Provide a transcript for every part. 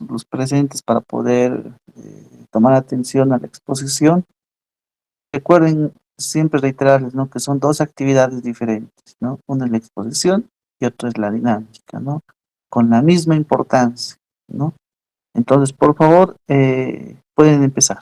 los presentes para poder tomar atención a la exposición. Recuerden siempre reiterarles, ¿no? Que son dos actividades diferentes, ¿no? Una es la exposición y otra es la dinámica, ¿no? Con la misma importancia, ¿no? Entonces, por favor, pueden empezar.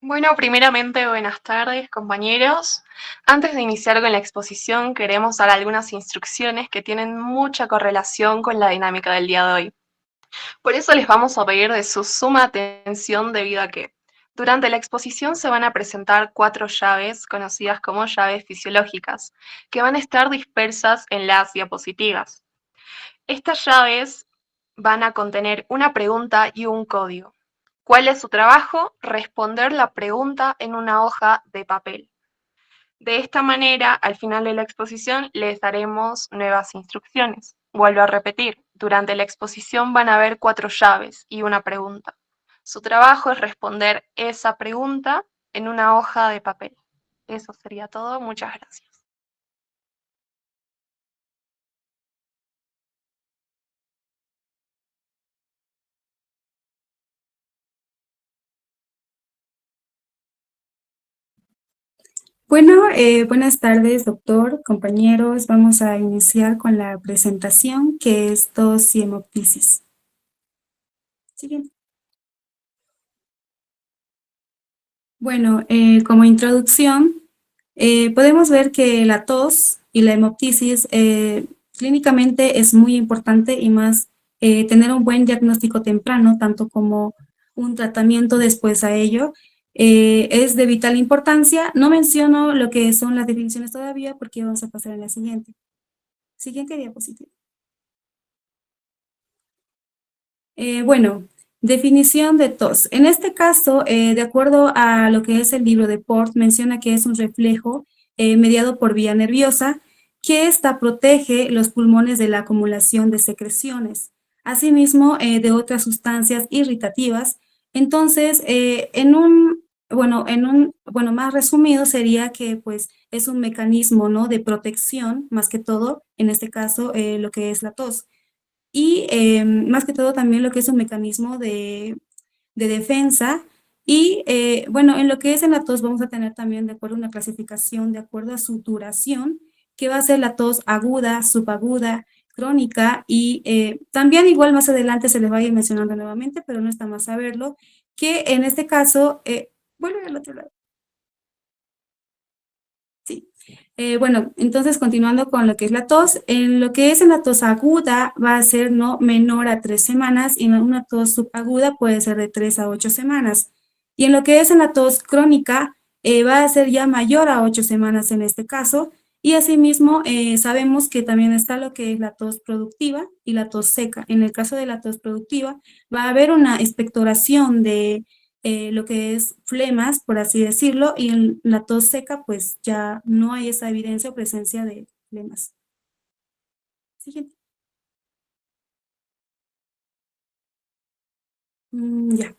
Bueno, primeramente, buenas tardes, compañeros. Antes de iniciar con la exposición, queremos dar algunas instrucciones que tienen mucha correlación con la dinámica del día de hoy. Por eso les vamos a pedir de su suma atención debido a que durante la exposición se van a presentar 4 llaves conocidas como llaves fisiológicas, que van a estar dispersas en las diapositivas. Estas llaves van a contener una pregunta y un código. ¿Cuál es su trabajo? Responder la pregunta en una hoja de papel. De esta manera, al final de la exposición, les daremos nuevas instrucciones. Vuelvo a repetir, durante la exposición van a haber 4 llaves y una pregunta. Su trabajo es responder esa pregunta en una hoja de papel. Eso sería todo. Muchas gracias. Bueno, buenas tardes, doctor, compañeros. Vamos a iniciar con la presentación, que es tos y hemoptisis. Siguiente. Bueno, como introducción, podemos ver que la tos y la hemoptisis clínicamente es muy importante y más tener un buen diagnóstico temprano, tanto como un tratamiento después a ello, es de vital importancia. No menciono lo que son las definiciones todavía porque vamos a pasar a la siguiente. Siguiente diapositiva. Bueno, definición de tos. En este caso, de acuerdo a lo que es el libro de Port, menciona que es un reflejo mediado por vía nerviosa que esta protege los pulmones de la acumulación de secreciones, asimismo de otras sustancias irritativas. Entonces, bueno, más resumido sería que pues es un mecanismo, ¿no? De protección, más que todo, en este caso, lo que es la tos y más que todo también lo que es un mecanismo de defensa. Y bueno, en lo que es en la tos vamos a tener también de acuerdo a una clasificación de acuerdo a su duración, que va a ser la tos aguda, subaguda, crónica y también igual más adelante se les va a ir mencionando nuevamente, pero no está más saberlo, que en este caso, vuelve al otro lado. Sí. Bueno, entonces continuando con lo que es la tos, en lo que es en la tos aguda va a ser no menor a 3 semanas y en una tos subaguda puede ser de 3 a 8 semanas. Y en lo que es en la tos crónica va a ser ya mayor a 8 semanas en este caso. Y asimismo sabemos que también está lo que es la tos productiva y la tos seca. En el caso de la tos productiva va a haber una expectoración de lo que es flemas, por así decirlo, y en la tos seca, pues ya no hay esa evidencia o presencia de flemas. Siguiente. Ya.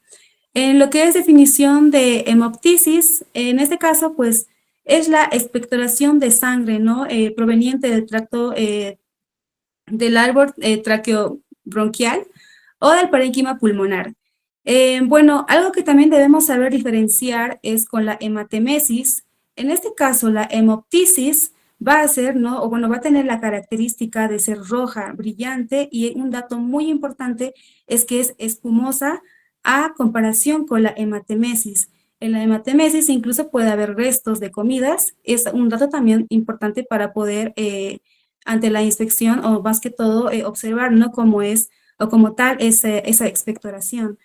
En lo que es definición de hemoptisis, en este caso, pues es la expectoración de sangre, ¿no? Proveniente del tracto del árbol traqueobronquial o del parénquima pulmonar. Bueno, algo que también debemos saber diferenciar es con la hematemesis. En este caso, la hemoptisis va a ser, ¿no? O bueno, va a tener la característica de ser roja, brillante, y un dato muy importante es que es espumosa a comparación con la hematemesis. En la hematemesis incluso puede haber restos de comidas, es un dato también importante para poder ante la inspección o más que todo observar, ¿no? Cómo es o como tal esa expectoración.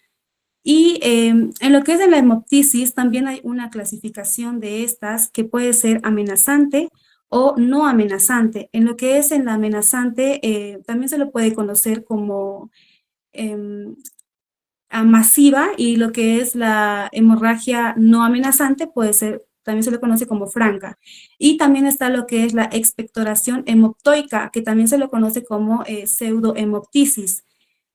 Y en lo que es de la hemoptisis, también hay una clasificación de estas que puede ser amenazante o no amenazante. En lo que es en la amenazante, también se lo puede conocer como eh, masiva, y lo que es la hemorragia no amenazante puede ser, también se le conoce como franca. Y también está lo que es la expectoración hemoptoica, que también se lo conoce como pseudohemoptisis.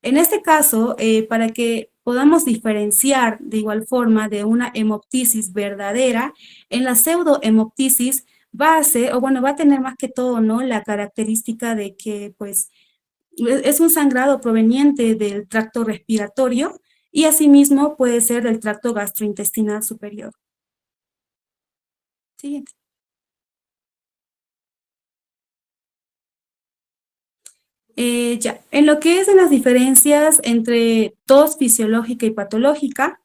En este caso, para que podamos diferenciar de igual forma de una hemoptisis verdadera, en la pseudohemoptisis va a ser, o bueno, va a tener más que todo, ¿no? La característica de que, pues, es un sangrado proveniente del tracto respiratorio y asimismo puede ser del tracto gastrointestinal superior. Siguiente. Ya, en lo que es en las diferencias entre tos fisiológica y patológica,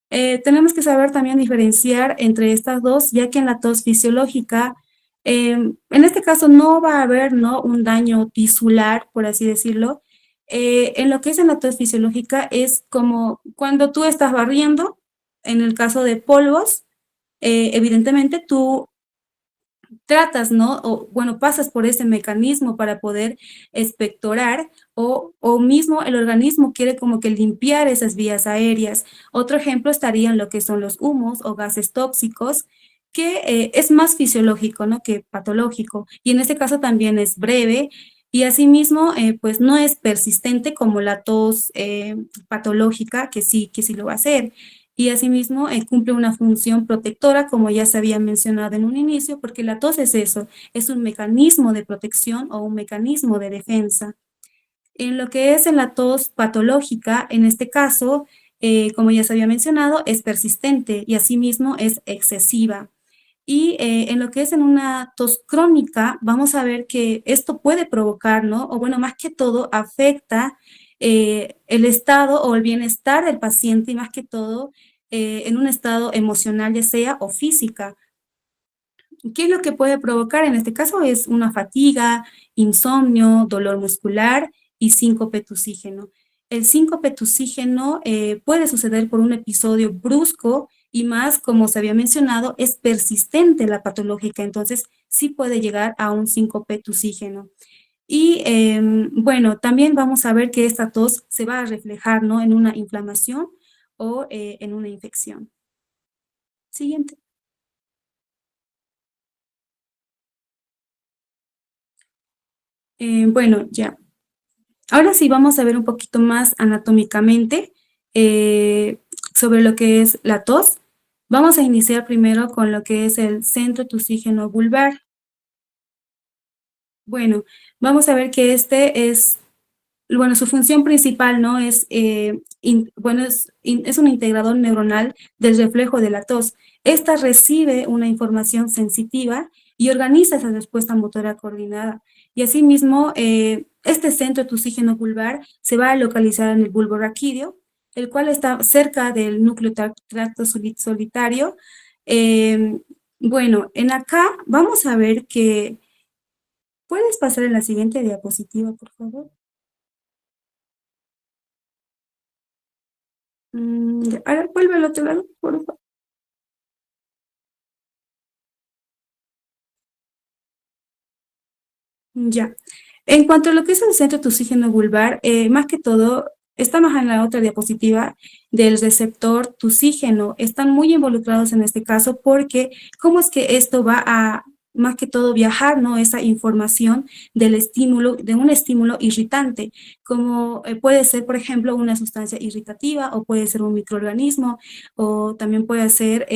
tenemos que saber también diferenciar entre estas dos, ya que en la tos fisiológica, en este caso no va a haber, ¿no?, un daño tisular, por así decirlo. En lo que es en la tos fisiológica es como cuando tú estás barriendo, en el caso de polvos, evidentemente tú tratas, ¿no? O bueno, pasas por ese mecanismo para poder expectorar o mismo el organismo quiere como que limpiar esas vías aéreas. Otro ejemplo estaría en lo que son los humos o gases tóxicos, que es más fisiológico, ¿no?, que patológico. Y en este caso también es breve y asimismo, pues no es persistente como la tos patológica, que sí lo va a hacer. Y asimismo cumple una función protectora, como ya se había mencionado en un inicio, porque la tos es eso, es un mecanismo de protección o un mecanismo de defensa. En lo que es en la tos patológica, en este caso, como ya se había mencionado, es persistente y asimismo es excesiva. Y en lo que es en una tos crónica, vamos a ver que esto puede provocar, ¿no? O bueno, más que todo, afecta el estado o el bienestar del paciente y más que todo en un estado emocional, ya sea o física. ¿Qué es lo que puede provocar? En este caso es una fatiga, insomnio, dolor muscular y síncope tusígeno. El síncope tusígeno puede suceder por un episodio brusco y más, como se había mencionado, es persistente la patológica, entonces sí puede llegar a un síncope tusígeno. Y bueno, también vamos a ver que esta tos se va a reflejar, ¿no?, en una inflamación o en una infección. Siguiente. Bueno, ya. Ahora sí vamos a ver un poquito más anatómicamente eh, sobre lo que es la tos. Vamos a iniciar primero con lo que es el centro tusígeno vulvar. Bueno, vamos a ver que este es, bueno, su función principal, ¿no? Es, bueno, es un integrador neuronal del reflejo de la tos. Esta recibe una información sensitiva y organiza esa respuesta motora coordinada. Y asimismo, este centro tusígeno vulvar se va a localizar en el bulbo raquídeo, el cual está cerca del núcleo tracto solitario. Eh, bueno, en acá vamos a ver que, ¿puedes pasar en la siguiente diapositiva, por favor? Ahora vuelve al otro lado, por favor. Ya. En cuanto a lo que es el centro tusígeno vulvar, más que todo, está más en la otra diapositiva del receptor tusígeno. Están muy involucrados en este caso porque cómo es que esto va a, más que todo, viajar, ¿no?, esa información del estímulo, de un estímulo irritante, como puede ser, por ejemplo, una sustancia irritativa o puede ser un microorganismo o también puede ser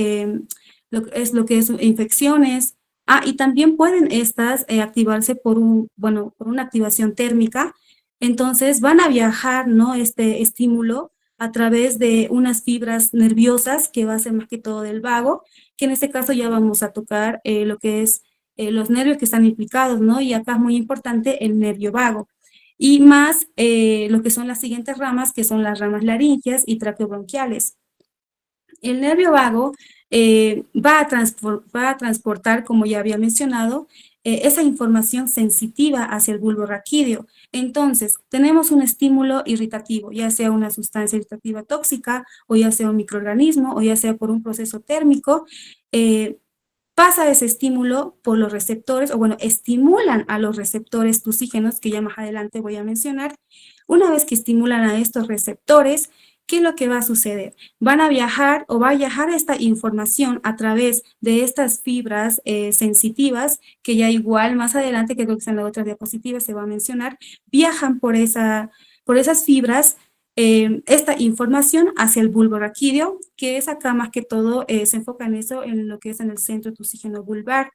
lo que es infecciones. Ah, y también pueden estas activarse por bueno, por una activación térmica. Entonces van a viajar, ¿no?, este estímulo a través de unas fibras nerviosas que va a ser más que todo del vago, que en este caso ya vamos a tocar lo que es los nervios que están implicados, ¿no? Y acá es muy importante el nervio vago. Y más lo que son las siguientes ramas, que son las ramas laringeas y traqueobronquiales. El nervio vago va a transportar, como ya había mencionado, esa información sensitiva hacia el bulbo raquídeo. Entonces, tenemos un estímulo irritativo, ya sea una sustancia irritativa tóxica, o ya sea un microorganismo, o ya sea por un proceso térmico, pasa ese estímulo por los receptores, o bueno, estimulan a los receptores tusígenos, que ya más adelante voy a mencionar. Una vez que estimulan a estos receptores, ¿qué es lo que va a suceder? Van a viajar o va a viajar esta información a través de estas fibras sensitivas, que ya igual más adelante, que creo que en la otra diapositiva se va a mencionar, viajan por esas fibras esta información hacia el bulbo raquídeo, que es acá más que todo, se enfoca en eso, en lo que es en el centro tusígeno vulvar.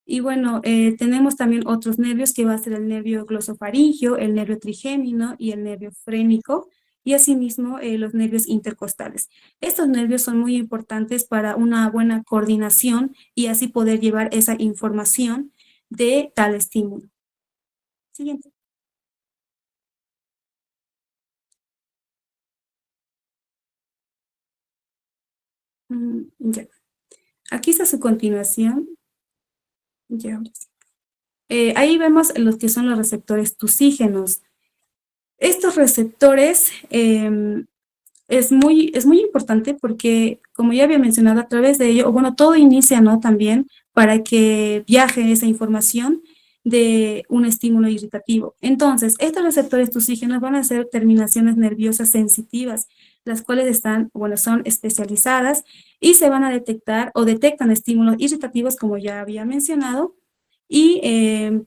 Y bueno, tenemos también otros nervios que va a ser el nervio glosofaringeo, el nervio trigémino y el nervio frénico, y asimismo los nervios intercostales. Estos nervios son muy importantes para una buena coordinación y así poder llevar esa información de tal estímulo. Siguiente. Ya. Aquí está su continuación. Ya, ahora sí. Ahí vemos los que son los receptores tusígenos. Estos receptores es muy importante porque, como ya había mencionado, a través de ello, o bueno, todo inicia, ¿no? También para que viaje esa información de un estímulo irritativo. Entonces, estos receptores tusígenos van a ser terminaciones nerviosas sensitivas, las cuales están, bueno, son especializadas y se van a detectar o detectan estímulos irritativos, como ya había mencionado, y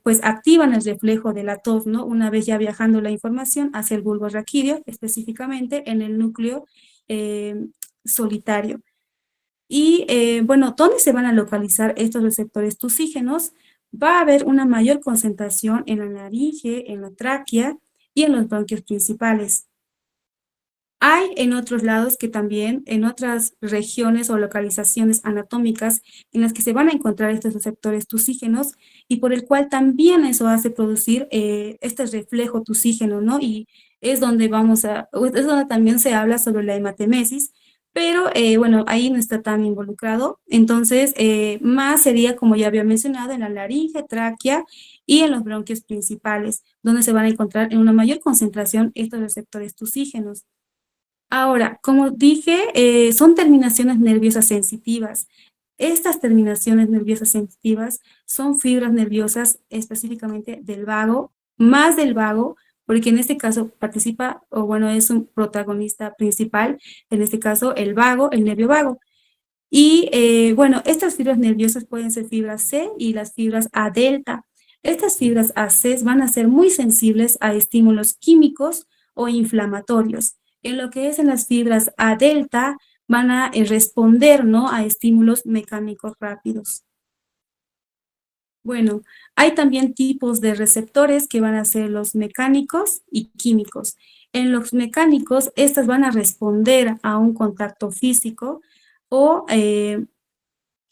pues activan el reflejo de la tos, ¿no? Una vez ya viajando la información hacia el bulbo raquídeo, específicamente en el núcleo solitario. Y bueno, ¿dónde se van a localizar estos receptores tusígenos? Va a haber una mayor concentración en la laringe, en la tráquea y en los bronquios principales. Hay en otros lados que también, en otras regiones o localizaciones anatómicas en las que se van a encontrar estos receptores tusígenos y por el cual también eso hace producir este reflejo tusígeno, ¿no? Y es donde es donde también se habla sobre la hematemesis, pero bueno, ahí no está tan involucrado. Entonces, más sería, como ya había mencionado, en la laringe, tráquea y en los bronquios principales, donde se van a encontrar en una mayor concentración estos receptores tusígenos. Ahora, como dije, son terminaciones nerviosas sensitivas. Estas terminaciones nerviosas sensitivas son fibras nerviosas específicamente del vago, más del vago, porque en este caso participa, o bueno, es un protagonista principal, en este caso el vago, el nervio vago. Y bueno, estas fibras nerviosas pueden ser fibras C y las fibras A delta. Estas fibras AC van a ser muy sensibles a estímulos químicos o inflamatorios. En lo que es en las fibras A delta van a responder, ¿no? A estímulos mecánicos rápidos. Bueno, hay también tipos de receptores que van a ser los mecánicos y químicos. En los mecánicos, estas van a responder a un contacto físico o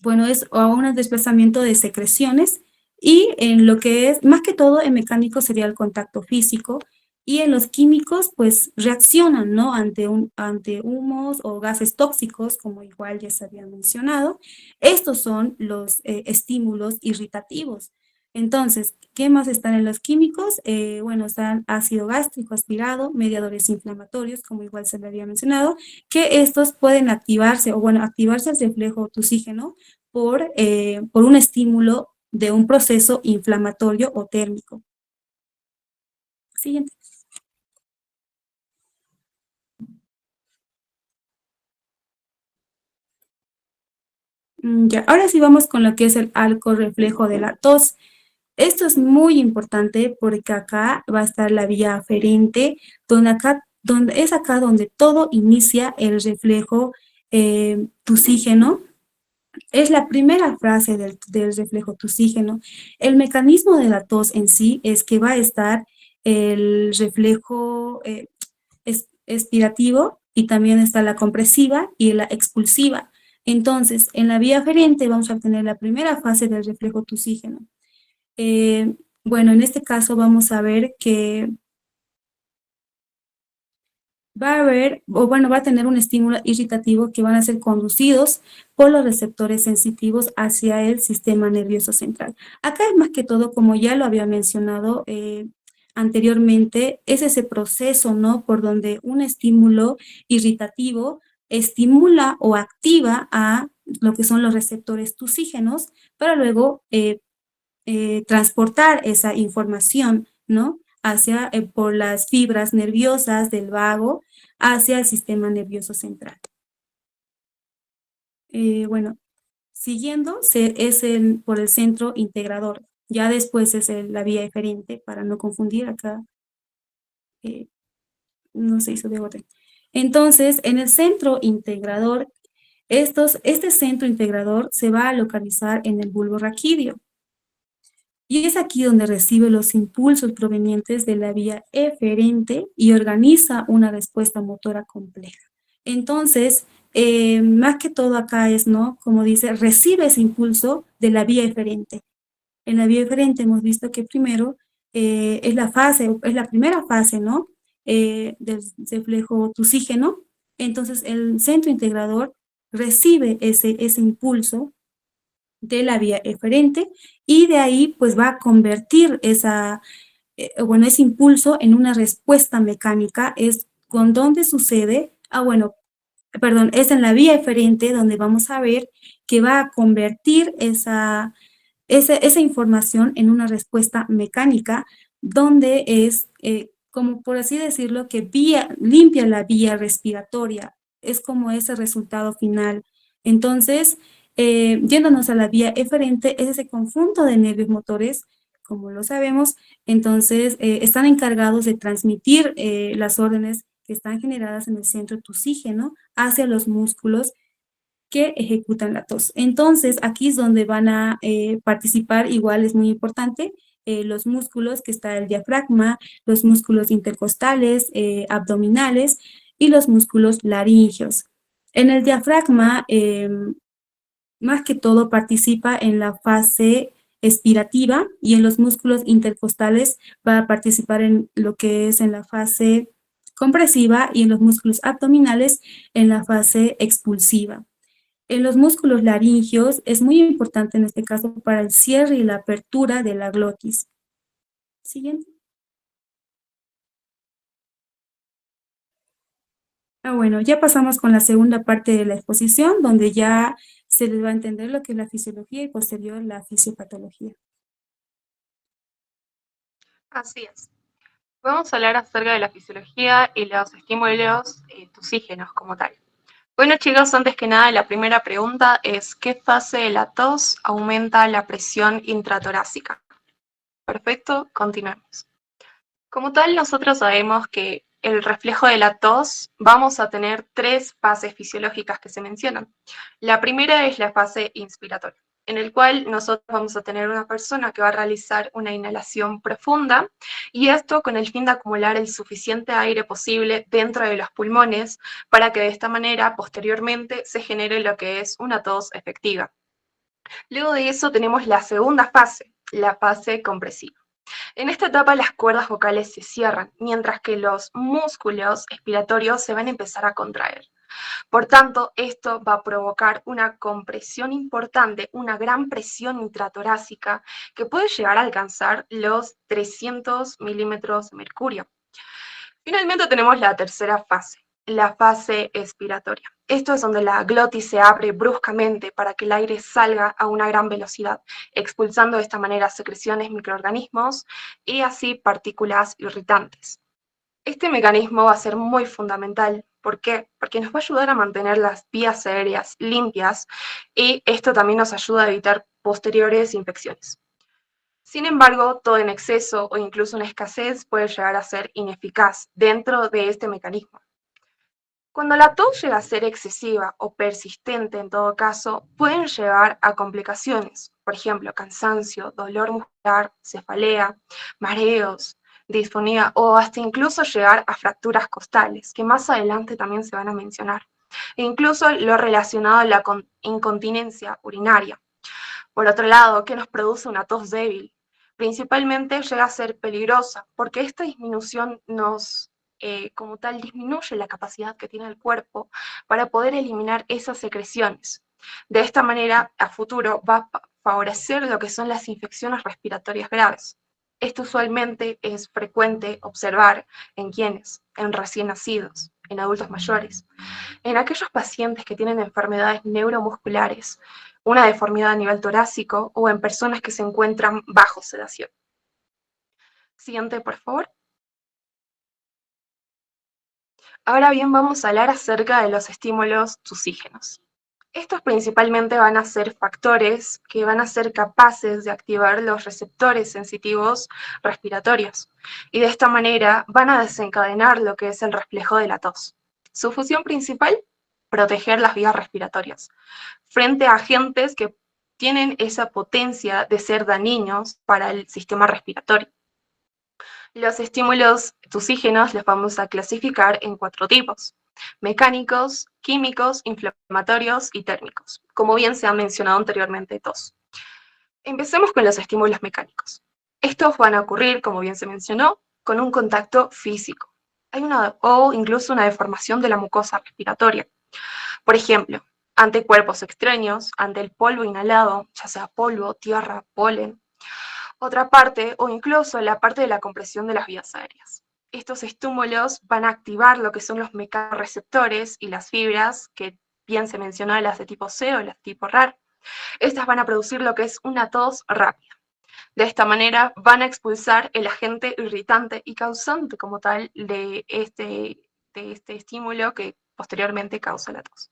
bueno, es a un desplazamiento de secreciones y en lo que es, más que todo en mecánico sería el contacto físico y en los químicos pues reaccionan, ¿no? Ante humos o gases tóxicos, como igual ya se había mencionado. Estos son los estímulos irritativos. Entonces, ¿qué más están en los químicos? Bueno, están ácido gástrico aspirado, mediadores inflamatorios, como igual se le había mencionado, que estos pueden activarse, o bueno, activarse el reflejo tusígeno por un estímulo de un proceso inflamatorio o térmico. Siguiente. Ya, ahora sí vamos con lo que es el arco reflejo de la tos. Esto es muy importante porque acá va a estar la vía aferente, donde es acá donde todo inicia el reflejo tusígeno. Es la primera frase del reflejo tusígeno. El mecanismo de la tos en sí es que va a estar el reflejo expirativo y también está la compresiva y la expulsiva. Entonces, en la vía aferente vamos a tener la primera fase del reflejo tusígeno. Bueno, en este caso vamos a ver que va a haber, o bueno, va a tener un estímulo irritativo que van a ser conducidos por los receptores sensitivos hacia el sistema nervioso central. Acá es más que todo, como ya lo había mencionado anteriormente, es ese proceso, ¿no? Por donde un estímulo irritativo estimula o activa a lo que son los receptores tusígenos para luego transportar esa información, ¿no? Hacia, por las fibras nerviosas del vago hacia el sistema nervioso central. Bueno, siguiendo es por el centro integrador. Ya después es la vía eferente, para no confundir acá, no se hizo de orden. Entonces, en el centro integrador, este centro integrador se va a localizar en el bulbo raquídeo. Y es aquí donde recibe los impulsos provenientes de la vía eferente y organiza una respuesta motora compleja. Entonces, más que todo acá es, ¿no? Como dice, recibe ese impulso de la vía eferente. En la vía eferente hemos visto que primero es la primera fase, ¿no? Del reflejo tusígeno. Entonces, el centro integrador recibe ese impulso de la vía eferente y de ahí pues va a convertir ese impulso en una respuesta mecánica. Es con dónde sucede, perdón, es en la vía eferente donde vamos a ver que va a convertir esa información en una respuesta mecánica, donde es, como por así decirlo, que limpia la vía respiratoria, es como ese resultado final. Entonces, yéndonos a la vía eferente, es ese conjunto de nervios motores, como lo sabemos, entonces están encargados de transmitir las órdenes que están generadas en el centro tusígeno hacia los músculos que ejecutan la tos. Entonces, aquí es donde van a participar, igual es muy importante, los músculos, que está el diafragma, los músculos intercostales, abdominales y los músculos laringeos. En el diafragma, más que todo participa en la fase expirativa y en los músculos intercostales va a participar en lo que es en la fase compresiva y en los músculos abdominales en la fase expulsiva. En los músculos laringeos es muy importante en este caso para el cierre y la apertura de la glotis. Siguiente. Bueno, ya pasamos con la segunda parte de la exposición, donde ya se les va a entender lo que es la fisiología y posterior la fisiopatología. Así es. Vamos a hablar acerca de la fisiología y los estímulos tusígenos como tal. Bueno, chicos, antes que nada, la primera pregunta es: ¿qué fase de la tos aumenta la presión intratorácica? Perfecto, continuemos. Como tal, nosotros sabemos que el reflejo de la tos vamos a tener tres fases fisiológicas que se mencionan. La primera es la fase inspiratoria, en el cual nosotros vamos a tener una persona que va a realizar una inhalación profunda, y esto con el fin de acumular el suficiente aire posible dentro de los pulmones para que de esta manera posteriormente se genere lo que es una tos efectiva. Luego de eso tenemos la segunda fase, la fase compresiva. En esta etapa las cuerdas vocales se cierran, mientras que los músculos expiratorios se van a empezar a contraer. Por tanto, esto va a provocar una compresión importante, una gran presión intratorácica que puede llegar a alcanzar los 300 milímetros de mercurio. Finalmente tenemos la tercera fase, la fase expiratoria. Esto es donde la glotis se abre bruscamente para que el aire salga a una gran velocidad, expulsando de esta manera secreciones, microorganismos y así partículas irritantes. Este mecanismo va a ser muy fundamental. ¿Por qué? Porque nos va a ayudar a mantener las vías aéreas limpias, y esto también nos ayuda a evitar posteriores infecciones. Sin embargo, todo en exceso o incluso una escasez puede llegar a ser ineficaz dentro de este mecanismo. Cuando la tos llega a ser excesiva o persistente, en todo caso, pueden llevar a complicaciones, por ejemplo, cansancio, dolor muscular, cefalea, mareos, disfonía o hasta incluso llegar a fracturas costales, que más adelante también se van a mencionar, e incluso lo relacionado a la incontinencia urinaria. Por otro lado, ¿qué nos produce una tos débil? Principalmente llega a ser peligrosa, porque esta disminución como tal, disminuye la capacidad que tiene el cuerpo para poder eliminar esas secreciones. De esta manera, a futuro va a favorecer lo que son las infecciones respiratorias graves. Esto usualmente es frecuente observar en quienes, en recién nacidos, en adultos mayores, en aquellos pacientes que tienen enfermedades neuromusculares, una deformidad a nivel torácico o en personas que se encuentran bajo sedación. Siguiente, por favor. Ahora bien, vamos a hablar acerca de los estímulos tusígenos. Estos principalmente van a ser factores que van a ser capaces de activar los receptores sensitivos respiratorios, y de esta manera van a desencadenar lo que es el reflejo de la tos. Su función principal: proteger las vías respiratorias frente a agentes que tienen esa potencia de ser dañinos para el sistema respiratorio. Los estímulos tusígenos los vamos a clasificar en 4 tipos: mecánicos, químicos, inflamatorios y térmicos, como bien se ha mencionado anteriormente todos. Empecemos con los estímulos mecánicos. Estos van a ocurrir, como bien se mencionó, con un contacto físico. O incluso una deformación de la mucosa respiratoria. Por ejemplo, ante cuerpos extraños, ante el polvo inhalado, ya sea polvo, tierra, polen, otra parte o incluso la parte de la compresión de las vías aéreas. Estos estímulos van a activar lo que son los mecanorreceptores y las fibras, que bien se mencionó, las de tipo C o las de tipo RAR. Estas van a producir lo que es una tos rápida. De esta manera van a expulsar el agente irritante y causante como tal de este estímulo que posteriormente causa la tos.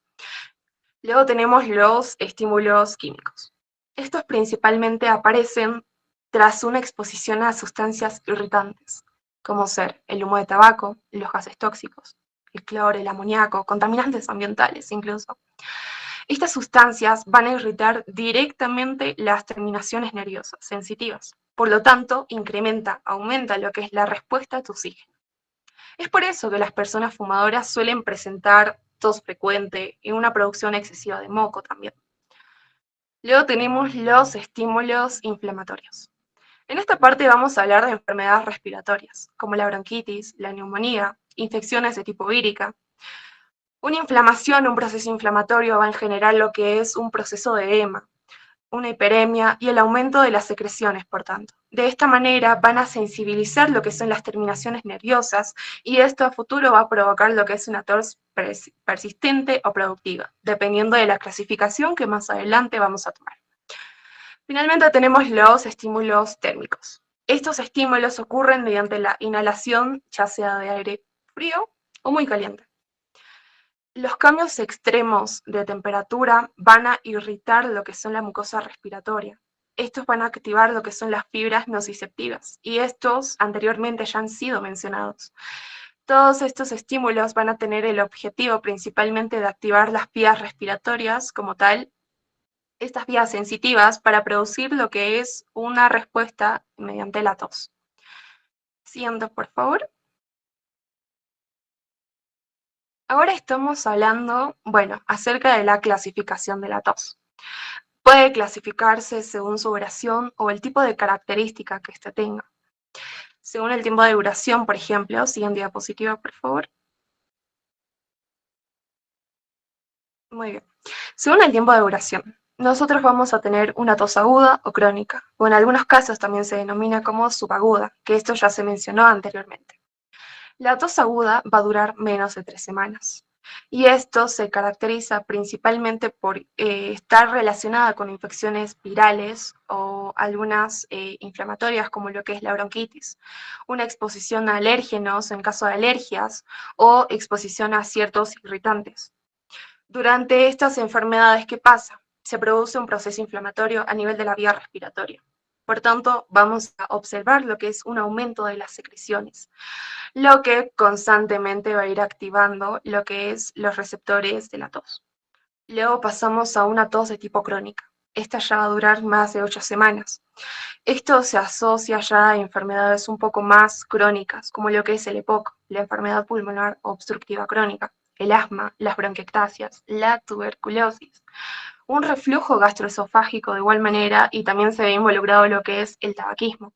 Luego tenemos los estímulos químicos. Estos principalmente aparecen tras una exposición a sustancias irritantes, como ser el humo de tabaco, los gases tóxicos, el cloro, el amoníaco, contaminantes ambientales incluso. Estas sustancias van a irritar directamente las terminaciones nerviosas sensitivas. Por lo tanto, aumenta lo que es la respuesta tusígena. Es por eso que las personas fumadoras suelen presentar tos frecuente y una producción excesiva de moco también. Luego tenemos los estímulos inflamatorios. En esta parte vamos a hablar de enfermedades respiratorias, como la bronquitis, la neumonía, infecciones de tipo vírica. Una inflamación, un proceso inflamatorio va a generar lo que es un proceso de edema, una hiperemia y el aumento de las secreciones, por tanto. De esta manera van a sensibilizar lo que son las terminaciones nerviosas y esto a futuro va a provocar lo que es una tos persistente o productiva, dependiendo de la clasificación que más adelante vamos a tomar. Finalmente tenemos los estímulos térmicos. Estos estímulos ocurren mediante la inhalación, ya sea de aire frío o muy caliente. Los cambios extremos de temperatura van a irritar lo que son la mucosa respiratoria. Estos van a activar lo que son las fibras nociceptivas y estos anteriormente ya han sido mencionados. Todos estos estímulos van a tener el objetivo principalmente de activar las vías respiratorias como tal, estas vías sensitivas para producir lo que es una respuesta mediante la tos. Siguiendo, por favor. Ahora estamos hablando, acerca de la clasificación de la tos. Puede clasificarse según su duración o el tipo de característica que éste tenga. Según el tiempo de duración, por ejemplo, siguiente diapositiva, por favor. Muy bien. Según el tiempo de duración, nosotros vamos a tener una tos aguda o crónica, o en algunos casos también se denomina como subaguda, que esto ya se mencionó anteriormente. La tos aguda va a durar menos de 3 semanas. Y esto se caracteriza principalmente por estar relacionada con infecciones virales o algunas inflamatorias como lo que es la bronquitis, una exposición a alérgenos en caso de alergias o exposición a ciertos irritantes. Durante estas enfermedades, ¿qué pasa? Se produce un proceso inflamatorio a nivel de la vía respiratoria. Por tanto, vamos a observar lo que es un aumento de las secreciones, lo que constantemente va a ir activando lo que es los receptores de la tos. Luego pasamos a una tos de tipo crónica. Esta ya va a durar más de 8 semanas. Esto se asocia ya a enfermedades un poco más crónicas, como lo que es el EPOC, la enfermedad pulmonar obstructiva crónica, el asma, las bronquiectasias, la tuberculosis, un reflujo gastroesofágico de igual manera y también se ve involucrado lo que es el tabaquismo.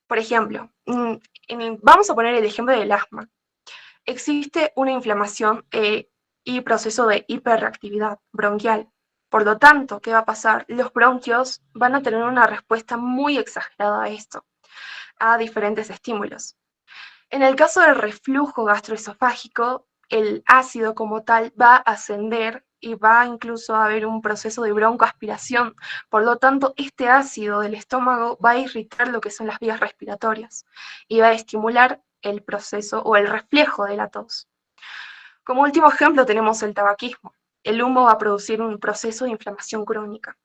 Por ejemplo, vamos a poner el ejemplo del asma. Existe una inflamación y proceso de hiperreactividad bronquial. Por lo tanto, ¿qué va a pasar? Los bronquios van a tener una respuesta muy exagerada a esto, a diferentes estímulos. En el caso del reflujo gastroesofágico, el ácido como tal va a ascender y va incluso a haber un proceso de broncoaspiración. Por lo tanto, este ácido del estómago va a irritar lo que son las vías respiratorias y va a estimular el proceso o el reflejo de la tos. Como último ejemplo tenemos el tabaquismo. El humo va a producir un proceso de inflamación crónica.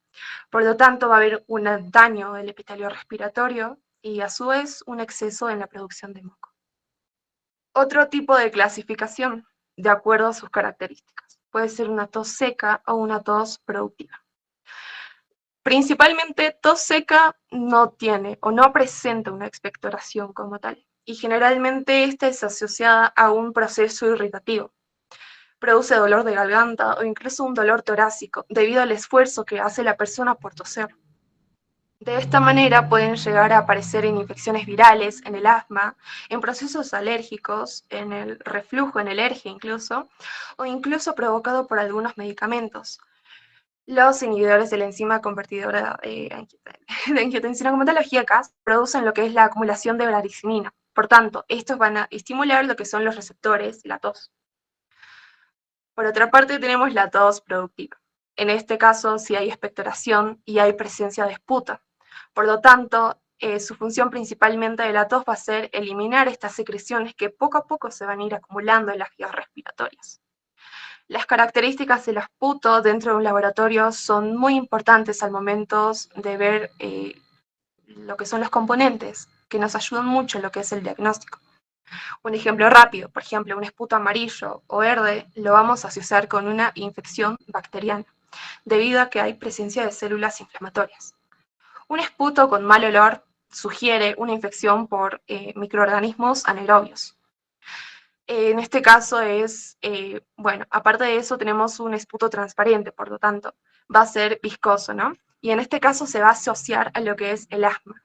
Por lo tanto, va a haber un daño del epitelio respiratorio y a su vez un exceso en la producción de moco. Otro tipo de clasificación, de acuerdo a sus características. Puede ser una tos seca o una tos productiva. Principalmente, tos seca no tiene o no presenta una expectoración como tal, y generalmente esta es asociada a un proceso irritativo. Produce dolor de garganta o incluso un dolor torácico debido al esfuerzo que hace la persona por toser. De esta manera pueden llegar a aparecer en infecciones virales, en el asma, en procesos alérgicos, en el reflujo, en el alergia incluso, o incluso provocado por algunos medicamentos. Los inhibidores de la enzima convertidora de angiotensina comatología CAS producen lo que es la acumulación de bradicimina. Por tanto, estos van a estimular lo que son los receptores de la tos. Por otra parte, tenemos la tos productiva. En este caso, sí hay expectoración y hay presencia de esputa. Por lo tanto, su función principalmente de la tos va a ser eliminar estas secreciones que poco a poco se van a ir acumulando en las vías respiratorias. Las características del esputo dentro de un laboratorio son muy importantes al momento de ver lo que son los componentes, que nos ayudan mucho en lo que es el diagnóstico. Un ejemplo rápido, por ejemplo, un esputo amarillo o verde lo vamos a asociar con una infección bacteriana, debido a que hay presencia de células inflamatorias. Un esputo con mal olor sugiere una infección por microorganismos anaerobios. En este caso es, bueno, aparte de eso tenemos un esputo transparente, por lo tanto, va a ser viscoso, ¿no? Y en este caso se va a asociar a lo que es el asma.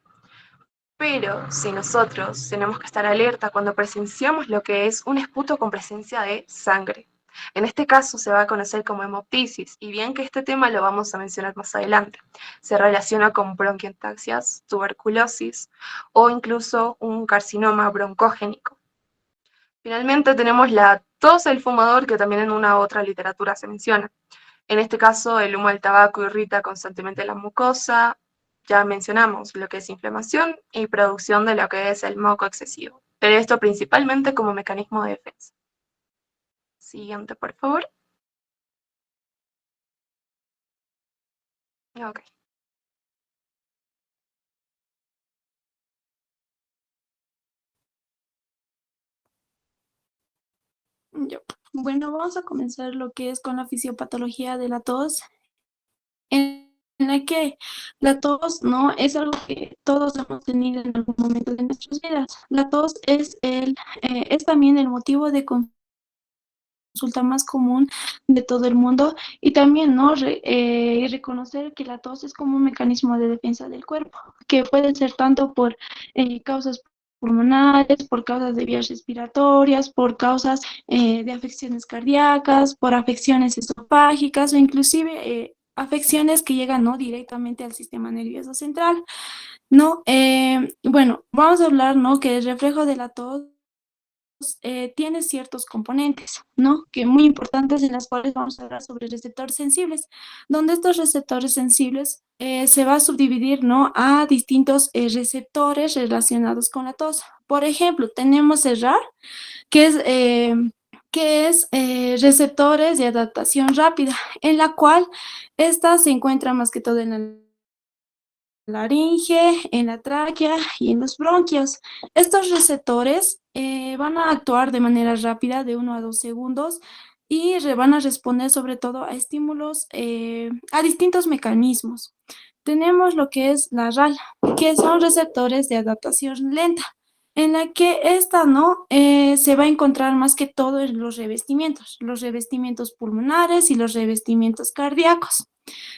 Pero si nosotros tenemos que estar alerta cuando presenciamos lo que es un esputo con presencia de sangre. En este caso se va a conocer como hemoptisis, y bien que este tema lo vamos a mencionar más adelante. Se relaciona con bronquiectasias, tuberculosis o incluso un carcinoma broncogénico. Finalmente tenemos la tos del fumador, que también en una otra literatura se menciona. En este caso, el humo del tabaco irrita constantemente la mucosa. Ya mencionamos lo que es inflamación y producción de lo que es el moco excesivo, pero esto principalmente como mecanismo de defensa. Siguiente, por favor. Ok. Ya. Bueno, vamos a comenzar lo que es con la fisiopatología de la tos, en la que la tos no es algo que todos hemos tenido en algún momento de nuestras vidas. La tos es también el motivo de consulta más común de todo el mundo, y también no reconocer que la tos es como un mecanismo de defensa del cuerpo, que puede ser tanto por causas pulmonares, por causas de vías respiratorias, por causas de afecciones cardíacas, por afecciones esofágicas o inclusive afecciones que llegan no directamente al sistema nervioso central, ¿no? Bueno, vamos a hablar, ¿no? Que el reflejo de la tos tiene ciertos componentes, ¿no? Que muy importantes, en las cuales vamos a hablar sobre receptores sensibles, donde estos receptores sensibles se va a subdividir, ¿no? A distintos receptores relacionados con la tos. Por ejemplo, tenemos el RAR, que es... receptores de adaptación rápida, en la cual esta se encuentra más que todo en la laringe, en la tráquea y en los bronquios. Estos receptores van a actuar de manera rápida, de 1 a 2 segundos, y van a responder sobre todo a estímulos, a distintos mecanismos. Tenemos lo que es la RAL, que son receptores de adaptación lenta, en la que esta no se va a encontrar más que todo en los revestimientos pulmonares y los revestimientos cardíacos.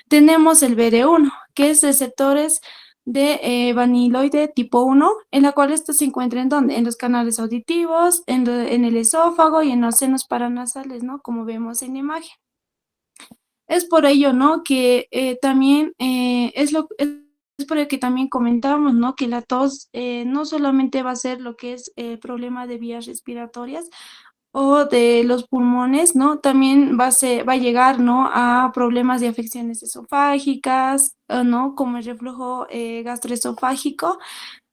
Tenemos el BD1, que es receptores de vaniloide tipo 1, en la cual esto se encuentra en donde, en los canales auditivos, en el esófago y en los senos paranasales, ¿no? Como vemos en la imagen. Es por ello, ¿no? Que también es por el que también comentamos, ¿no? Que la tos no solamente va a ser lo que es el problema de vías respiratorias o de los pulmones, ¿no? También va a llegar, ¿no? A problemas de afecciones esofágicas, ¿no? Como el reflujo gastroesofágico,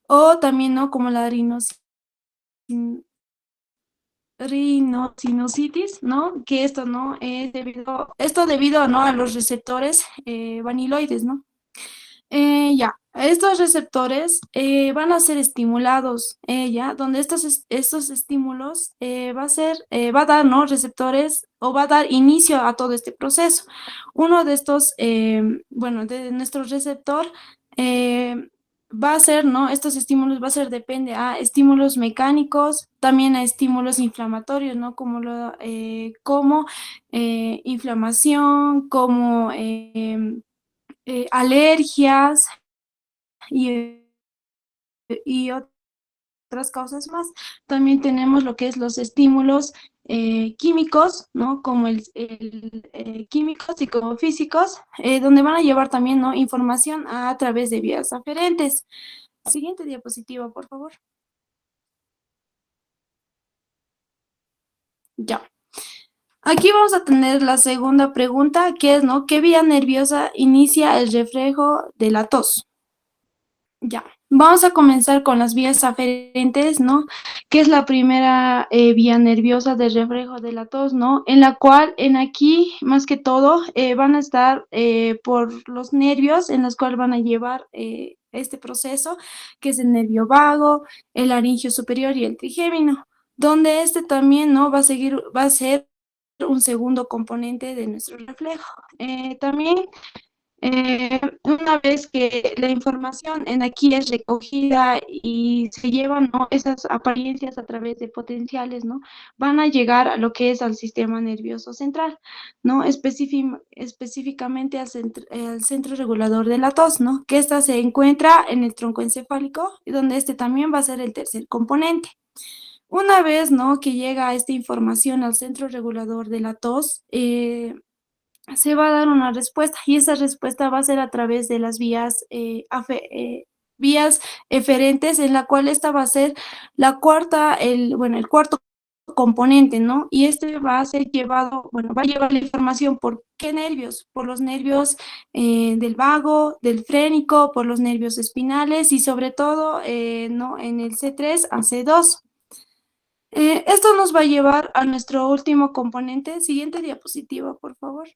o también, ¿no? Como la rinosinusitis, ¿no? Que esto, ¿no? Es debido, ¿no? A los receptores vaniloides, ¿no? Ya. Estos receptores van a ser estimulados, ya, donde estos estímulos va a dar, ¿no? Receptores o va a dar inicio a todo este proceso. Uno de estos, bueno, de nuestro receptor va a ser, ¿no? Estos estímulos va a ser, depende a estímulos mecánicos, también a estímulos inflamatorios, ¿no? Como inflamación, como alergias y, y otras causas más. También tenemos lo que es los estímulos químicos, ¿no? Como químicos y como físicos, donde van a llevar también, ¿no? Información a través de vías aferentes. Siguiente diapositiva, por favor. Ya. Aquí vamos a tener la segunda pregunta, que es, ¿no? ¿Qué vía nerviosa inicia el reflejo de la tos? Ya, vamos a comenzar con las vías aferentes, ¿no? Que es la primera vía nerviosa de reflejo de la tos, ¿no? En la cual, aquí, más que todo, van a estar por los nervios en los cuales van a llevar este proceso, que es el nervio vago, el laringio superior y el trigémino, donde este también, ¿no? Va a ser un segundo componente de nuestro reflejo. También una vez que la información en aquí es recogida y se llevan, ¿no? Esas apariencias a través de potenciales, ¿no? Van a llegar a lo que es al sistema nervioso central, ¿no? Específicamente al centro regulador de la tos, ¿no? Que esta se encuentra en el tronco encefálico, y donde este también va a ser el tercer componente. Una vez, ¿no? Que llega esta información al centro regulador de la tos, se va a dar una respuesta y esa respuesta va a ser a través de las vías eferentes, en la cual esta va a ser el cuarto componente, ¿no? Y este va a ser llevado, bueno, va a llevar la información por qué nervios, por los nervios del vago, del frénico, por los nervios espinales y sobre todo, ¿no? En el C3 a C2. Esto nos va a llevar a nuestro último componente. Siguiente diapositiva, por favor.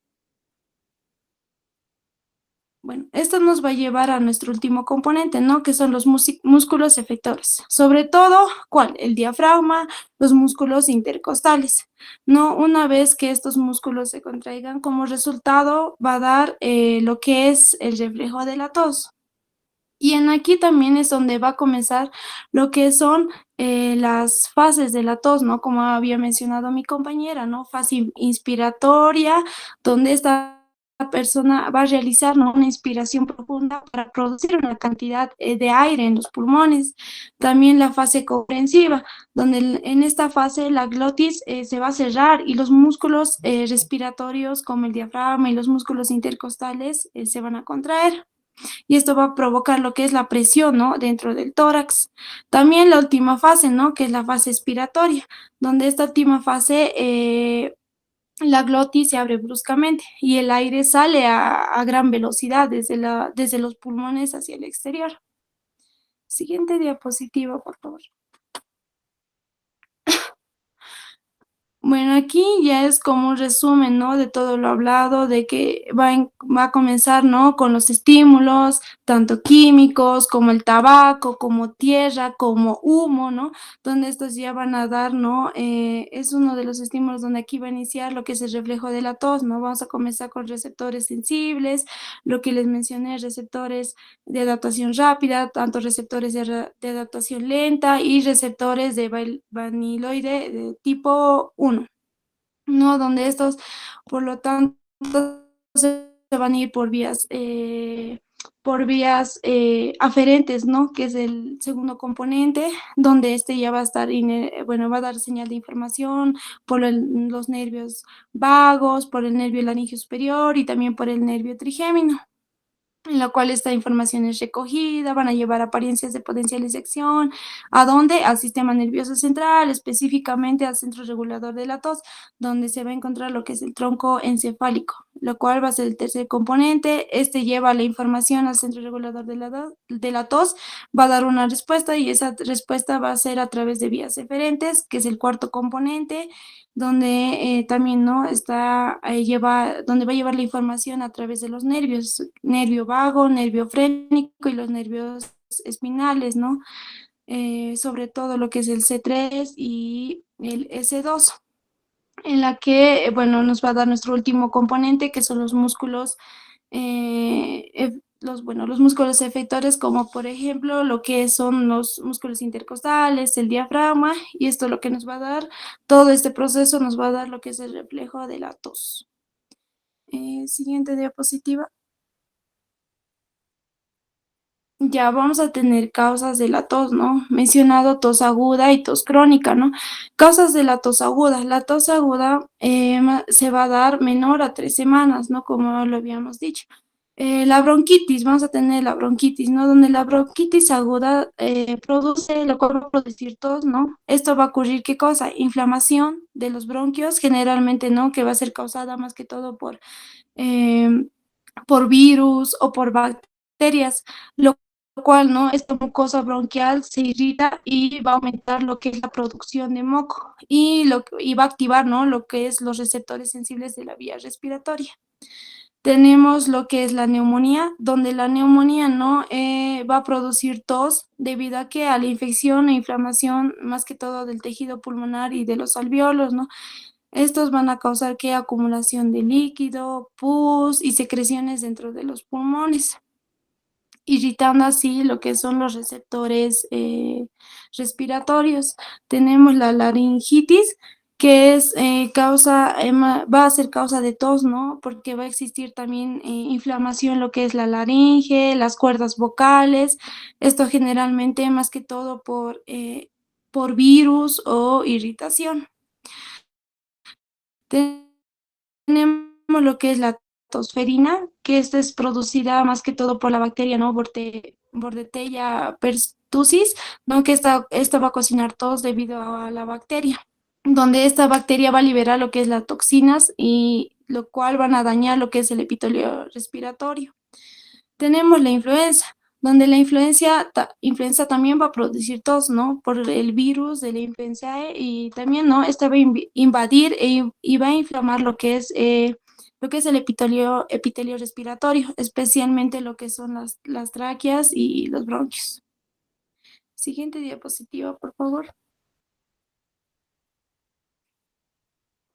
Bueno, esto nos va a llevar a nuestro último componente, ¿no? Que son los músculos efectores. Sobre todo, ¿cuál? El diafragma, los músculos intercostales, ¿no? Una vez que estos músculos se contraigan, como resultado va a dar lo que es el reflejo de la tos. Y en aquí también es donde va a comenzar lo que son las fases de la tos, ¿no? Como había mencionado mi compañera, ¿no? Fase inspiratoria, donde esta persona va a realizar, ¿no? Una inspiración profunda para producir una cantidad de aire en los pulmones. También la fase comprensiva, donde en esta fase la glotis se va a cerrar y los músculos respiratorios como el diafragma y los músculos intercostales se van a contraer. Y esto va a provocar lo que es la presión, ¿no? Dentro del tórax. También la última fase, ¿no? Que es la fase expiratoria, donde esta última fase la glotis se abre bruscamente y el aire sale a gran velocidad desde los pulmones hacia el exterior. Siguiente diapositiva, por favor. Bueno, aquí ya es como un resumen, ¿no? De todo lo hablado, de que va a comenzar, ¿no? Con los estímulos, tanto químicos, como el tabaco, como tierra, como humo, ¿no? Donde estos ya van a dar, ¿no? Es uno de los estímulos donde aquí va a iniciar lo que es el reflejo de la tos, ¿no? Vamos a comenzar con receptores sensibles, lo que les mencioné, receptores de adaptación rápida, tanto receptores de adaptación lenta y receptores de vaniloide de tipo 1. ¿No? Donde estos, por lo tanto, se van a ir por vías aferentes, ¿no? Que es el segundo componente, donde este ya va a estar, bueno, va a dar señal de información por los nervios vagos, por el nervio laringio superior y también por el nervio trigémino, en la cual esta información es recogida, van a llevar apariencias de potencialización. ¿A dónde? Al sistema nervioso central, específicamente al centro regulador de la tos, donde se va a encontrar lo que es el tronco encefálico, lo cual va a ser el tercer componente. Este lleva la información al centro regulador de la tos, va a dar una respuesta y esa respuesta va a ser a través de vías eferentes, que es el cuarto componente, donde también, ¿no? Donde va a llevar la información a través de los nervios, nervio vago, vago, nervio frénico y los nervios espinales, ¿no? Sobre todo lo que es el C3 y el S2, en la que, bueno, nos va a dar nuestro último componente, que son los músculos, los músculos efectores, como por ejemplo lo que son los músculos intercostales, el diafragma, y esto lo que nos va a dar, todo este proceso nos va a dar lo que es el reflejo de la tos. Siguiente diapositiva. Ya vamos a tener causas de la tos, ¿no? Mencionado tos aguda y tos crónica, ¿no? Causas de la tos aguda. La tos aguda se va a dar menor a 3 semanas, ¿no? Como lo habíamos dicho. La bronquitis, vamos a tener la bronquitis, ¿no? Donde la bronquitis aguda produce, lo cual va a producir tos, ¿no? Esto va a ocurrir, ¿qué cosa? Inflamación de los bronquios, generalmente, ¿no? Que va a ser causada más que todo por virus o por bacterias, lo cual, ¿no? Esta mucosa bronquial se irrita y va a aumentar lo que es la producción de moco y va a activar, ¿no? Lo que es los receptores sensibles de la vía respiratoria. Tenemos lo que es la neumonía, donde la neumonía, ¿no? Va a producir tos debido a que a la infección e inflamación, más que todo del tejido pulmonar y de los alvéolos, ¿no? Estos van a causar que acumulación de líquido, pus y secreciones dentro de los pulmones, irritando así lo que son los receptores respiratorios. Tenemos la laringitis, que es va a ser causa de tos, ¿no? Porque va a existir también inflamación en lo que es la laringe, las cuerdas vocales. Esto generalmente más que todo por virus o irritación. Tenemos lo que es la tosferina, que esta es producida más que todo por la bacteria, ¿no? Bordetella pertussis, ¿no? Que esta va a cocinar tos debido a la bacteria, donde esta bacteria va a liberar lo que es las toxinas y lo cual van a dañar lo que es el epitelio respiratorio. Tenemos la influenza, donde la influenza también va a producir tos, ¿no? Por el virus de la influenza y también, ¿no? Esta va a invadir y va a inflamar lo que es el epitelio respiratorio, especialmente lo que son las tráqueas y los bronquios. Siguiente diapositiva, por favor.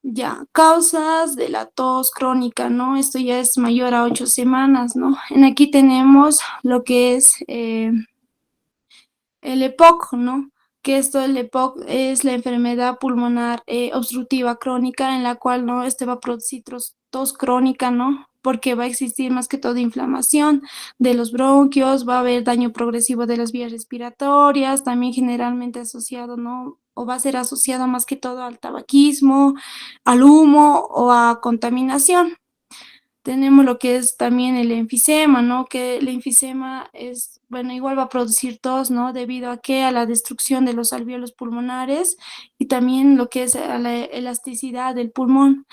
Ya, causas de la tos crónica, ¿no? Esto ya es mayor a 8 semanas, ¿no? Aquí tenemos lo que es el EPOC, ¿no? Que el EPOC es la enfermedad pulmonar obstructiva crónica, en la cual, ¿no? Va a producir tos crónica, ¿no? Porque va a existir más que todo inflamación de los bronquios, va a haber daño progresivo de las vías respiratorias, también generalmente asociado, ¿no? O va a ser asociado más que todo al tabaquismo, al humo o a contaminación. Tenemos lo que es también el enfisema, ¿no? Que el enfisema es, bueno, igual va a producir tos, ¿no? Debido a que a la destrucción de los alvéolos pulmonares y también lo que es a la elasticidad del pulmón.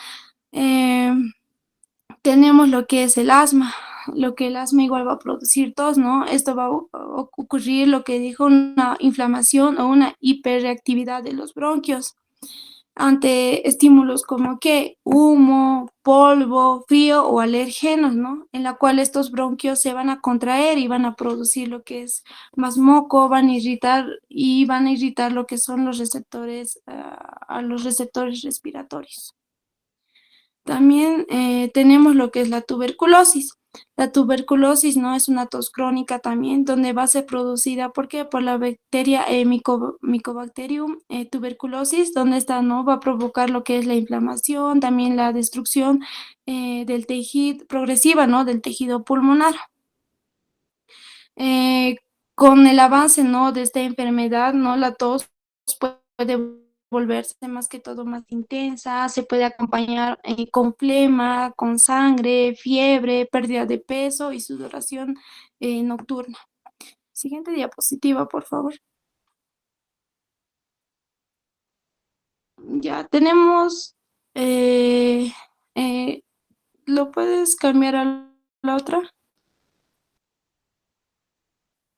Tenemos lo que es el asma, lo que el asma igual va a producir tos, ¿no? Esto va a ocurrir lo que dijo una inflamación o una hiperreactividad de los bronquios ante estímulos como que humo, polvo, frío o alérgenos, ¿no? En la cual estos bronquios se van a contraer y van a producir lo que es más moco, van a irritar lo que son los receptores, a los receptores respiratorios. También tenemos lo que es la tuberculosis. La tuberculosis, ¿no? Es una tos crónica también, donde va a ser producida, ¿por qué? Por la bacteria Mycobacterium tuberculosis, donde esta, ¿no? Va a provocar lo que es la inflamación, también la destrucción del tejido, progresiva, ¿no? Del tejido pulmonar. Eh, con el avance, ¿no? De esta enfermedad, ¿no? La tos puede volverse más que todo más intensa, se puede acompañar con flema, con sangre, fiebre, pérdida de peso y sudoración nocturna. Siguiente diapositiva, por favor. Ya tenemos, ¿lo puedes cambiar a la otra?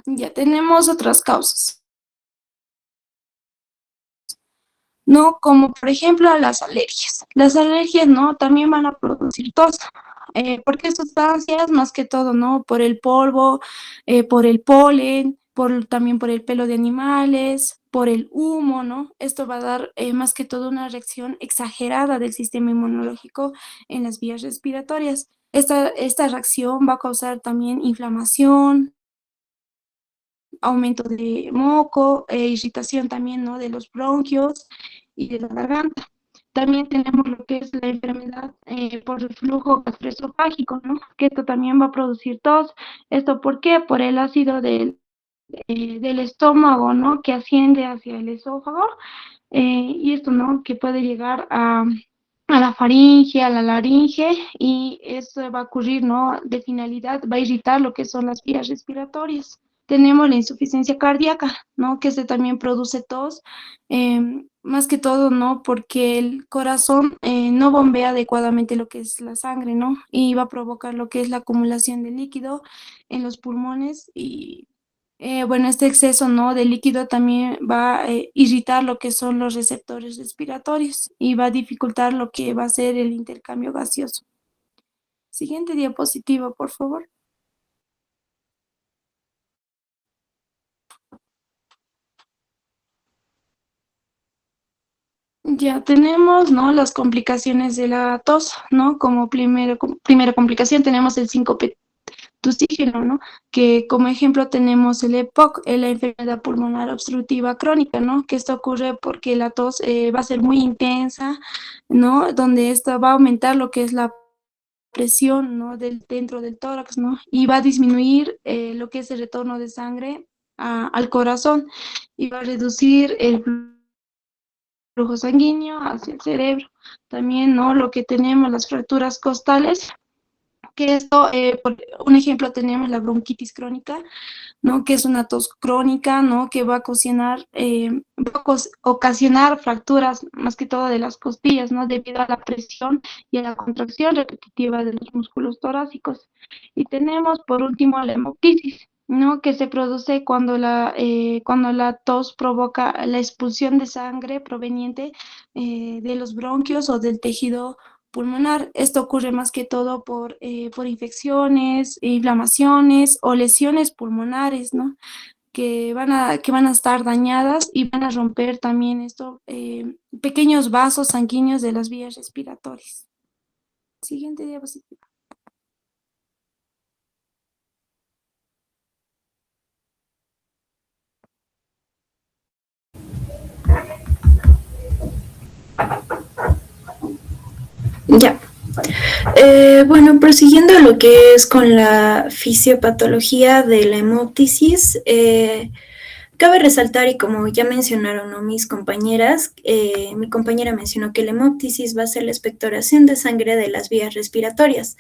Ya tenemos otras causas. ¿no? Como por ejemplo las alergias. Las alergias, ¿no? También van a producir tos. ¿Por qué sustancias? Más que todo, ¿no? Por el polvo, por el polen, también por el pelo de animales, por el humo, ¿no? Esto va a dar más que todo una reacción exagerada del sistema inmunológico en las vías respiratorias. Esta reacción va a causar también inflamación, aumento de moco, irritación también, ¿no? De los bronquios y de la garganta. También tenemos lo que es la enfermedad por reflujo gastroesofágico, ¿no? Que esto también va a producir tos. ¿Esto por qué? Por el ácido del estómago, ¿no? Que asciende hacia el esófago. Y esto, ¿no? Que puede llegar a la faringe, a la laringe, y eso va a ocurrir, ¿no? De finalidad, va a irritar lo que son las vías respiratorias. Tenemos la insuficiencia cardíaca, ¿no? Que se también produce tos, más que todo, ¿no? Porque el corazón no bombea adecuadamente lo que es la sangre, ¿no? Y va a provocar lo que es la acumulación de líquido en los pulmones y bueno, este exceso, ¿no? de líquido también va a irritar lo que son los receptores respiratorios y va a dificultar lo que va a ser el intercambio gaseoso. Siguiente diapositiva, por favor. Ya tenemos, ¿no? Las complicaciones de la tos, ¿no? Como primera complicación tenemos el síncope tusígeno, ¿no? Que como ejemplo tenemos el EPOC, la enfermedad pulmonar obstructiva crónica, ¿no? Que esto ocurre porque la tos va a ser muy intensa, ¿no? Donde esto va a aumentar lo que es la presión, ¿no? Dentro del tórax, ¿no? Y va a disminuir lo que es el retorno de sangre al corazón y va a reducir el flujo sanguíneo hacia el cerebro. También, ¿no? Lo que tenemos, las fracturas costales, que esto, por un ejemplo, tenemos la bronquitis crónica, ¿no? Que es una tos crónica, ¿no? Que va a ocasionar fracturas, más que todo de las costillas, ¿no? Debido a la presión y a la contracción repetitiva de los músculos torácicos. Y tenemos, por último, la hemoptisis, ¿no? Que se produce cuando la tos provoca la expulsión de sangre proveniente de los bronquios o del tejido pulmonar. Esto ocurre más que todo por infecciones, inflamaciones o lesiones pulmonares, ¿no? Que van a estar dañadas y van a romper también pequeños vasos sanguíneos de las vías respiratorias. Siguiente diapositiva. Ya. Bueno, prosiguiendo lo que es con la fisiopatología de la hemoptisis, cabe resaltar, y como ya mencionaron, ¿no? Mis compañeras, mi compañera mencionó que la hemoptisis va a ser la expectoración de sangre de las vías respiratorias.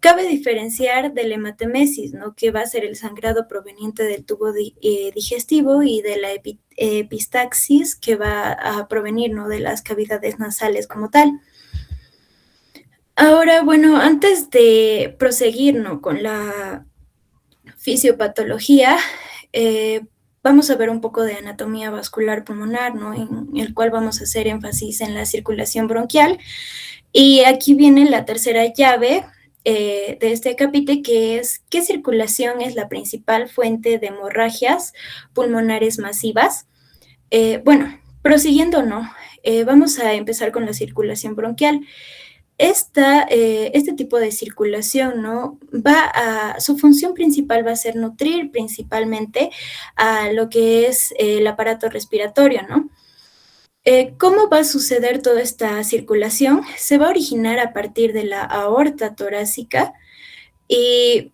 Cabe diferenciar de la hematemesis, ¿no? Que va a ser el sangrado proveniente del tubo digestivo, y de la epistaxis, que va a provenir, ¿no? de las cavidades nasales como tal. Ahora, bueno, antes de proseguir, ¿no? con la fisiopatología, vamos a ver un poco de anatomía vascular pulmonar, ¿no? En el cual vamos a hacer énfasis en la circulación bronquial. Y aquí viene la tercera llave de este capítulo, que es: ¿qué circulación es la principal fuente de hemorragias pulmonares masivas? Bueno, prosiguiendo, ¿no? Vamos a empezar con la circulación bronquial. Este tipo de circulación, ¿no? Su función principal va a ser nutrir principalmente a lo que es el aparato respiratorio, ¿no? ¿Cómo va a suceder toda esta circulación? Se va a originar a partir de la aorta torácica, y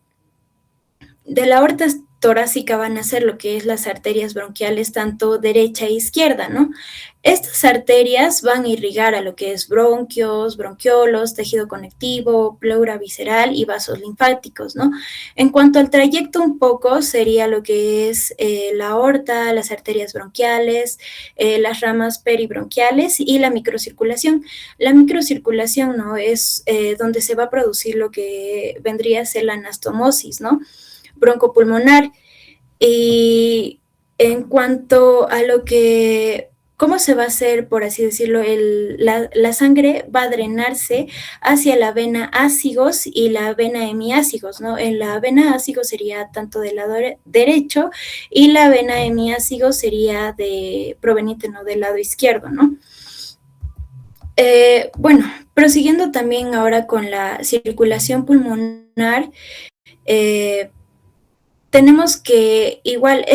de la aorta torácica van a ser lo que es las arterias bronquiales, tanto derecha e izquierda, ¿no? Estas arterias van a irrigar a lo que es bronquios, bronquiolos, tejido conectivo, pleura visceral y vasos linfáticos, ¿no? En cuanto al trayecto, un poco sería lo que es la aorta, las arterias bronquiales, las ramas peribronquiales y la microcirculación. La microcirculación, ¿no? Es donde se va a producir lo que vendría a ser la anastomosis, ¿no? Broncopulmonar. Y en cuanto a lo que ¿cómo se va a hacer, por así decirlo? La sangre va a drenarse hacia la vena ácigos y la vena hemiácigos, ¿no? En la vena ácigos sería tanto del lado derecho y la vena hemiácigos sería proveniente, ¿no? Del lado izquierdo, ¿no? Bueno, prosiguiendo también ahora con la circulación pulmonar, tenemos que igual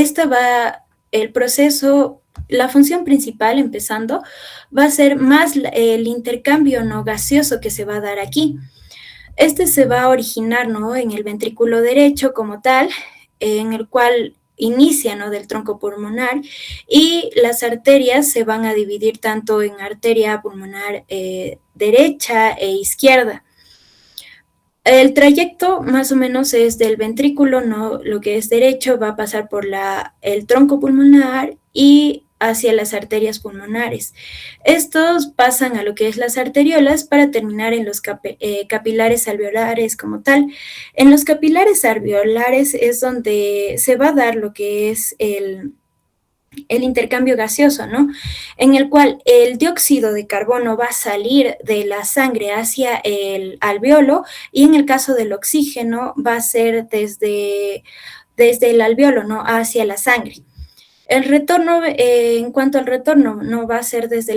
el proceso, la función principal, empezando, va a ser más el intercambio no gaseoso que se va a dar aquí. Este se va a originar, ¿no? En el ventrículo derecho como tal, en el cual inicia, ¿no? Del tronco pulmonar, y las arterias se van a dividir tanto en arteria pulmonar derecha e izquierda. El trayecto más o menos es del ventrículo, ¿no? Lo que es derecho va a pasar por el tronco pulmonar y hacia las arterias pulmonares. Estos pasan a lo que es las arteriolas para terminar en los capilares alveolares como tal. En los capilares alveolares es donde se va a dar lo que es el intercambio gaseoso, ¿no? En el cual el dióxido de carbono va a salir de la sangre hacia el alveolo, y en el caso del oxígeno va a ser desde el alveolo, ¿no? Hacia la sangre. El retorno, en cuanto al retorno, no va a ser desde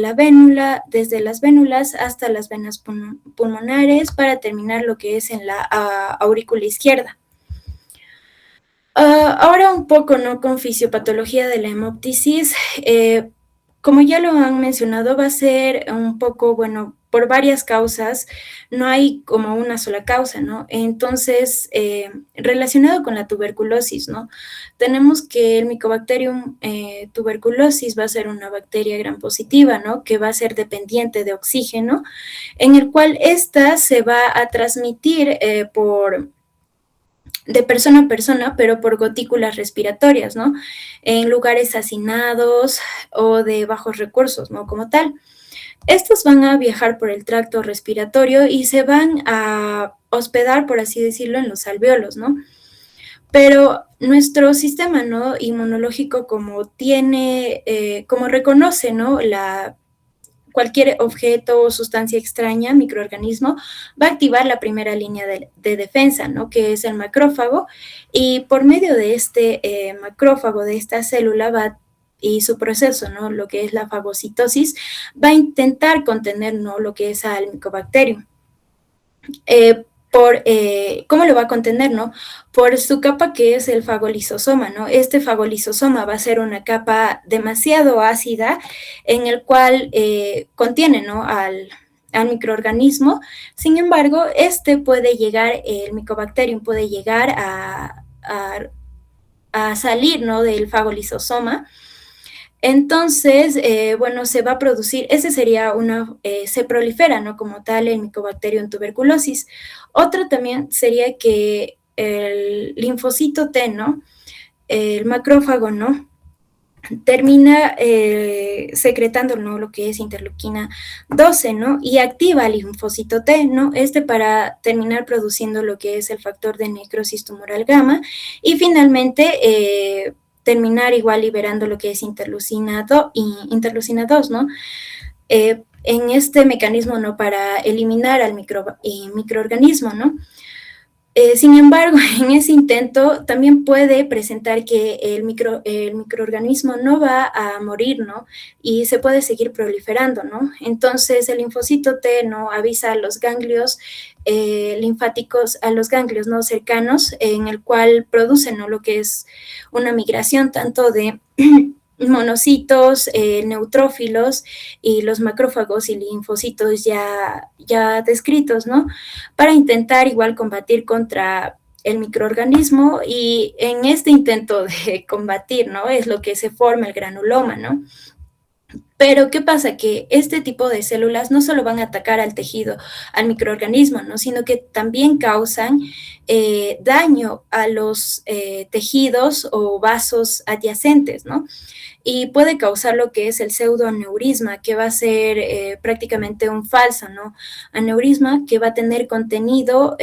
desde las vénulas hasta las venas pulmonares para terminar lo que es en la aurícula izquierda. Ahora un poco, ¿no? Con fisiopatología de la hemoptisis, como ya lo han mencionado, va a ser un poco, bueno, por varias causas, no hay como una sola causa, ¿no? Entonces, relacionado con la tuberculosis, ¿no? Tenemos que el Mycobacterium tuberculosis va a ser una bacteria gram positiva, ¿no? Que va a ser dependiente de oxígeno, en el cual esta se va a transmitir de persona a persona, pero por gotículas respiratorias, ¿no? En lugares hacinados o de bajos recursos, ¿no? Como tal. Estos van a viajar por el tracto respiratorio y se van a hospedar, por así decirlo, en los alveolos, ¿no? Pero nuestro sistema, ¿no? Inmunológico, como reconoce, ¿no? Cualquier objeto o sustancia extraña, microorganismo, va a activar la primera línea de defensa, ¿no? Que es el macrófago, y por medio de este macrófago, de esta célula, y su proceso, ¿no? Lo que es la fagocitosis, va a intentar contener, ¿no? Lo que es al Mycobacterium. ¿Cómo lo va a contener, no? Por su capa, que es el fagolisosoma, ¿no? Este fagolisosoma va a ser una capa demasiado ácida en el cual contiene, ¿no? al microorganismo. Sin embargo, el Mycobacterium puede llegar a salir, ¿no? Del fagolisosoma. Entonces, bueno, se va a producir, se prolifera, ¿no? Como tal, el Mycobacterium tuberculosis. Otra también sería que el linfocito T, ¿no? El macrófago, ¿no? Termina secretando, ¿no? Lo que es interleuquina 12, ¿no? Y activa el linfocito T, ¿no? Para terminar produciendo lo que es el factor de necrosis tumoral gamma, y finalmente terminar igual liberando lo que es interleucina 2, ¿no? En este mecanismo, ¿no? Para eliminar al microorganismo, ¿no? Sin embargo, en ese intento también puede presentar que el microorganismo no va a morir, ¿no? Y se puede seguir proliferando, ¿no? Entonces, el linfocito T, ¿no? Avisa a los ganglios linfáticos, a los ganglios, ¿no? Cercanos, en el cual producen, ¿no? Lo que es una migración tanto de monocitos, neutrófilos y los macrófagos y linfocitos ya descritos, ¿no? Para intentar igual combatir contra el microorganismo, y en este intento de combatir, ¿no? Es lo que se forma el granuloma, ¿no? Pero, ¿qué pasa? Que este tipo de células no solo van a atacar al tejido, al microorganismo, ¿no? Sino que también causan daño a los tejidos o vasos adyacentes, ¿no? Y puede causar lo que es el pseudoaneurisma, que va a ser prácticamente un falso, ¿no? Aneurisma, que va a tener contenido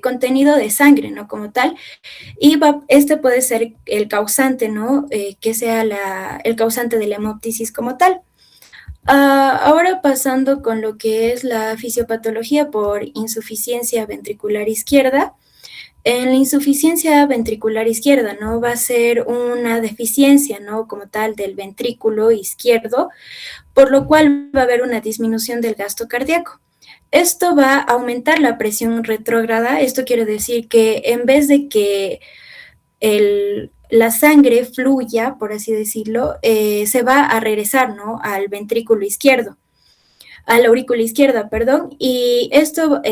contenido de sangre, ¿no? Como tal, y este puede ser el causante, ¿no? Que sea el causante de la hemoptisis como tal. Ahora pasando con lo que es la fisiopatología por insuficiencia ventricular izquierda. En la insuficiencia ventricular izquierda, ¿no? Va a ser una deficiencia, ¿no? Como tal del ventrículo izquierdo, por lo cual va a haber una disminución del gasto cardíaco. Esto va a aumentar la presión retrógrada. Esto quiere decir que en vez de que la sangre fluya, por así decirlo, se va a regresar, ¿no? Al ventrículo izquierdo, a la aurícula izquierda, perdón, y esto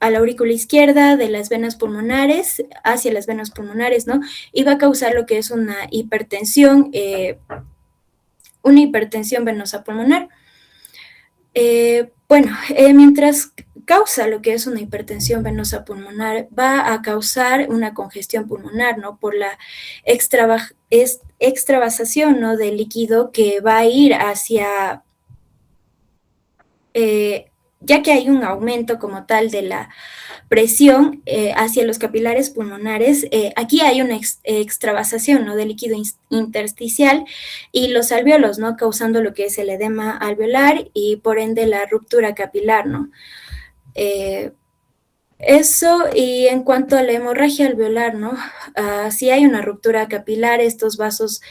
a la aurícula izquierda de las venas pulmonares, hacia las venas pulmonares, ¿no? Y va a causar lo que es una hipertensión venosa pulmonar. Mientras causa lo que es una hipertensión venosa pulmonar, va a causar una congestión pulmonar, ¿no? Por la extravasación, ¿no? Del líquido que va a ir hacia, ya que hay un aumento como tal de la presión hacia los capilares pulmonares, aquí hay una extravasación, ¿no? De líquido intersticial y los alvéolos, ¿no? Causando lo que es el edema alveolar y por ende la ruptura capilar, ¿no? Eso, y en cuanto a la hemorragia alveolar, ¿no? Si hay una ruptura capilar, estos vasos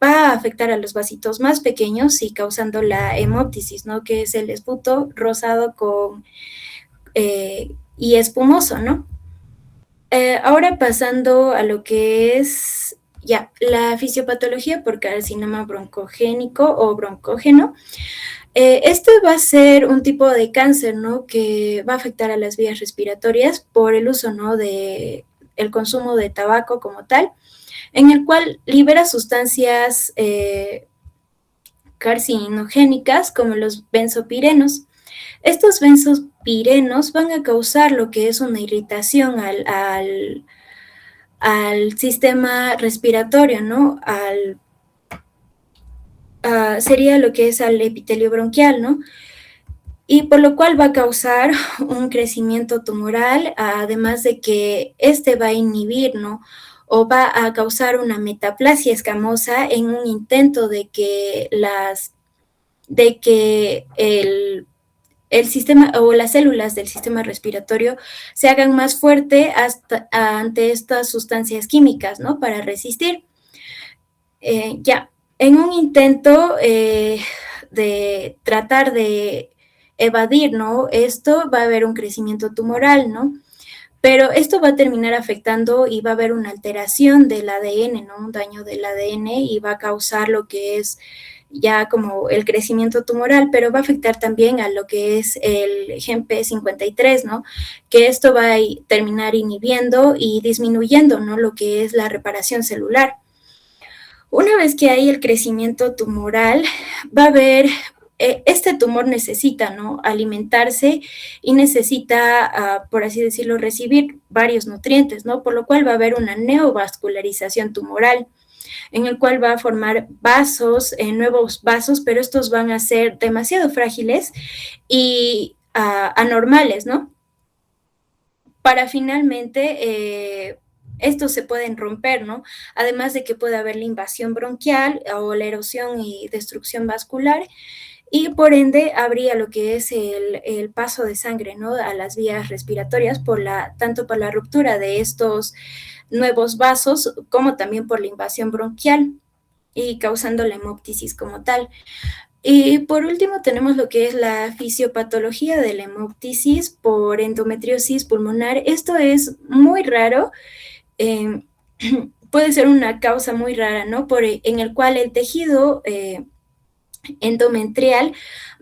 va a afectar a los vasitos más pequeños y causando la hemoptisis, ¿no? Que es el esputo rosado y espumoso, ¿no? Ahora pasando a lo que es la fisiopatología por carcinoma broncogénico o broncógeno. Este va a ser un tipo de cáncer, ¿no? Que va a afectar a las vías respiratorias por el uso, ¿no? De el consumo de tabaco como tal, en el cual libera sustancias carcinogénicas como los benzopirenos. Estos benzopirenos van a causar lo que es una irritación al sistema respiratorio, ¿no? Sería lo que es al epitelio bronquial, ¿no? Y por lo cual va a causar un crecimiento tumoral, además de que este va a inhibir, ¿no? O va a causar una metaplasia escamosa en un intento de que el sistema o las células del sistema respiratorio se hagan más fuerte ante estas sustancias químicas, ¿no? Para resistir. En un intento de tratar de evadir, ¿no? Esto va a haber un crecimiento tumoral, ¿no? Pero esto va a terminar afectando y va a haber una alteración del ADN, ¿no? Un daño del ADN y va a causar lo que es ya como el crecimiento tumoral, pero va a afectar también a lo que es el gen P53, ¿no? Que esto va a terminar inhibiendo y disminuyendo, ¿no? Lo que es la reparación celular. Una vez que hay el crecimiento tumoral, va a haber, este tumor necesita, ¿no? Alimentarse y necesita, por así decirlo, recibir varios nutrientes, ¿no? Por lo cual va a haber una neovascularización tumoral, en el cual va a formar vasos, nuevos vasos, pero estos van a ser demasiado frágiles y anormales, ¿no? Para finalmente estos se pueden romper, ¿no? Además de que puede haber la invasión bronquial o la erosión y destrucción vascular, y por ende habría lo que es el paso de sangre, ¿no? A las vías respiratorias, tanto por la ruptura de estos nuevos vasos, como también por la invasión bronquial y causando la hemoptisis como tal. Y por último tenemos lo que es la fisiopatología de la hemoptisis por endometriosis pulmonar. Esto es muy raro, puede ser una causa muy rara, ¿no? En el cual el tejido endometrial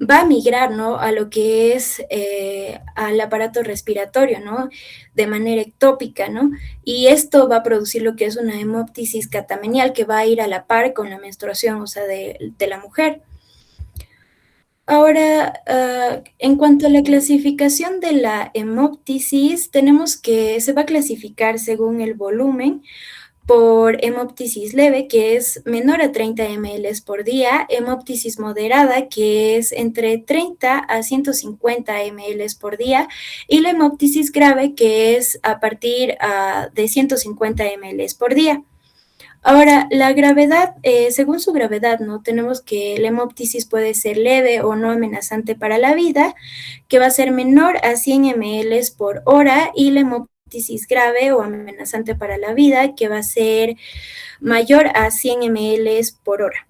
va a migrar, ¿no? A lo que es al aparato respiratorio, ¿no? De manera ectópica, ¿no? Y esto va a producir lo que es una hemoptisis catamenial que va a ir a la par con la menstruación, o sea, de la mujer. Ahora, en cuanto a la clasificación de la hemoptisis, tenemos que se va a clasificar según el volumen, por hemoptisis leve, que es menor a 30 ml por día, hemoptisis moderada, que es entre 30 a 150 ml por día, y la hemoptisis grave, que es a partir de 150 ml por día. Ahora, la gravedad, según su gravedad, ¿no? Tenemos que la hemoptisis puede ser leve o no amenazante para la vida, que va a ser menor a 100 ml por hora, y la hemoptisis grave o amenazante para la vida, que va a ser mayor a 100 ml por hora.